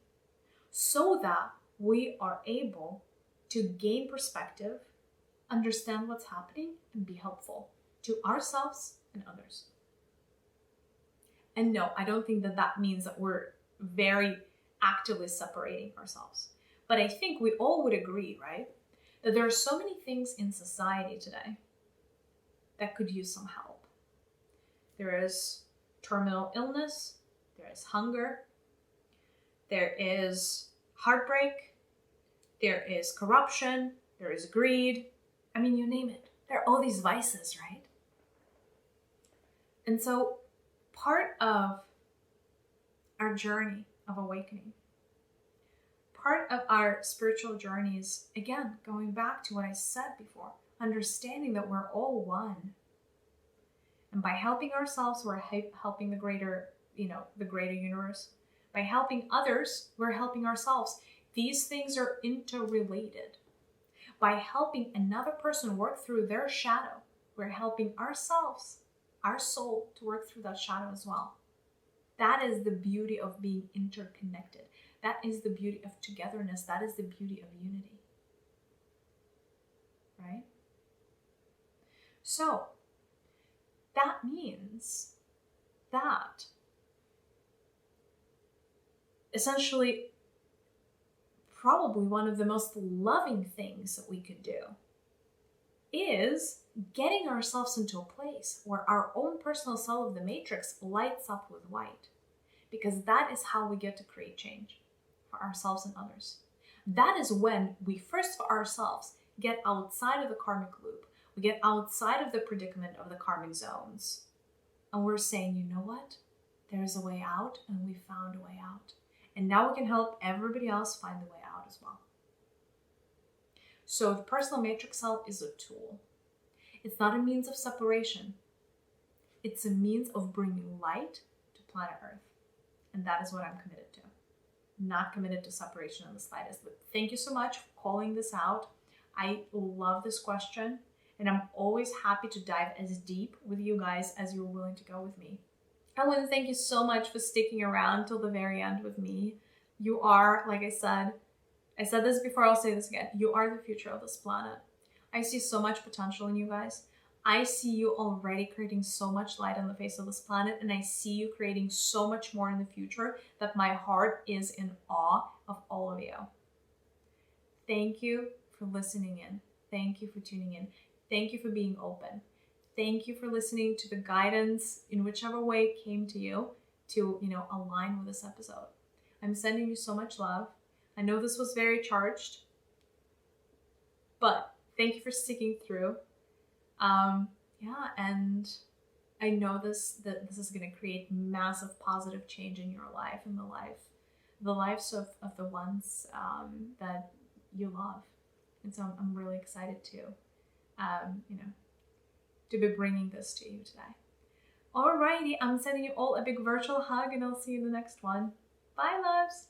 so that we are able to gain perspective, understand what's happening, and be helpful to ourselves and others. And no, I don't think that that means that we're very actively separating ourselves. But I think we all would agree, right, that there are so many things in society today that could use some help. There is terminal illness, there is hunger, there is heartbreak, there is corruption, there is greed. I mean, you name it. There are all these vices, right? And so part of our journey of awakening, part of our spiritual journey is, again, going back to what I said before, understanding that we're all one. And by helping ourselves, we're helping the greater universe. By helping others, we're helping ourselves. These things are interrelated. By helping another person work through their shadow, we're helping ourselves, our soul, to work through that shadow as well. That is the beauty of being interconnected. That is the beauty of togetherness. That is the beauty of unity. Right? So, that means that essentially, probably one of the most loving things that we could do is getting ourselves into a place where our own personal cell of the matrix lights up with white. Because that is how we get to create change for ourselves and others. That is when we first for ourselves get outside of the karmic loop. We get outside of the predicament of the karmic zones. And we're saying, you know what? There's a way out, and we found a way out. And now we can help everybody else find the way out as well. So the personal matrix cell is a tool. It's not a means of separation. It's a means of bringing light to planet Earth. And that is what I'm committed to. Not committed to separation in the slightest. But thank you so much for calling this out. I love this question. And I'm always happy to dive as deep with you guys as you're willing to go with me. I want to thank you so much for sticking around till the very end with me. You are, like I said this before, I'll say this again. You are the future of this planet. I see so much potential in you guys. I see you already creating so much light on the face of this planet, and I see you creating so much more in the future that my heart is in awe of all of you. Thank you for listening in. Thank you for tuning in. Thank you for being open. Thank you for listening to the guidance in whichever way it came to you to, align with this episode. I'm sending you so much love. I know this was very charged, but thank you for sticking through. And I know that this is going to create massive positive change in your life and the lives of the ones that you love. And so I'm really excited to be bringing this to you today. Alrighty, I'm sending you all a big virtual hug, and I'll see you in the next one. Bye, loves.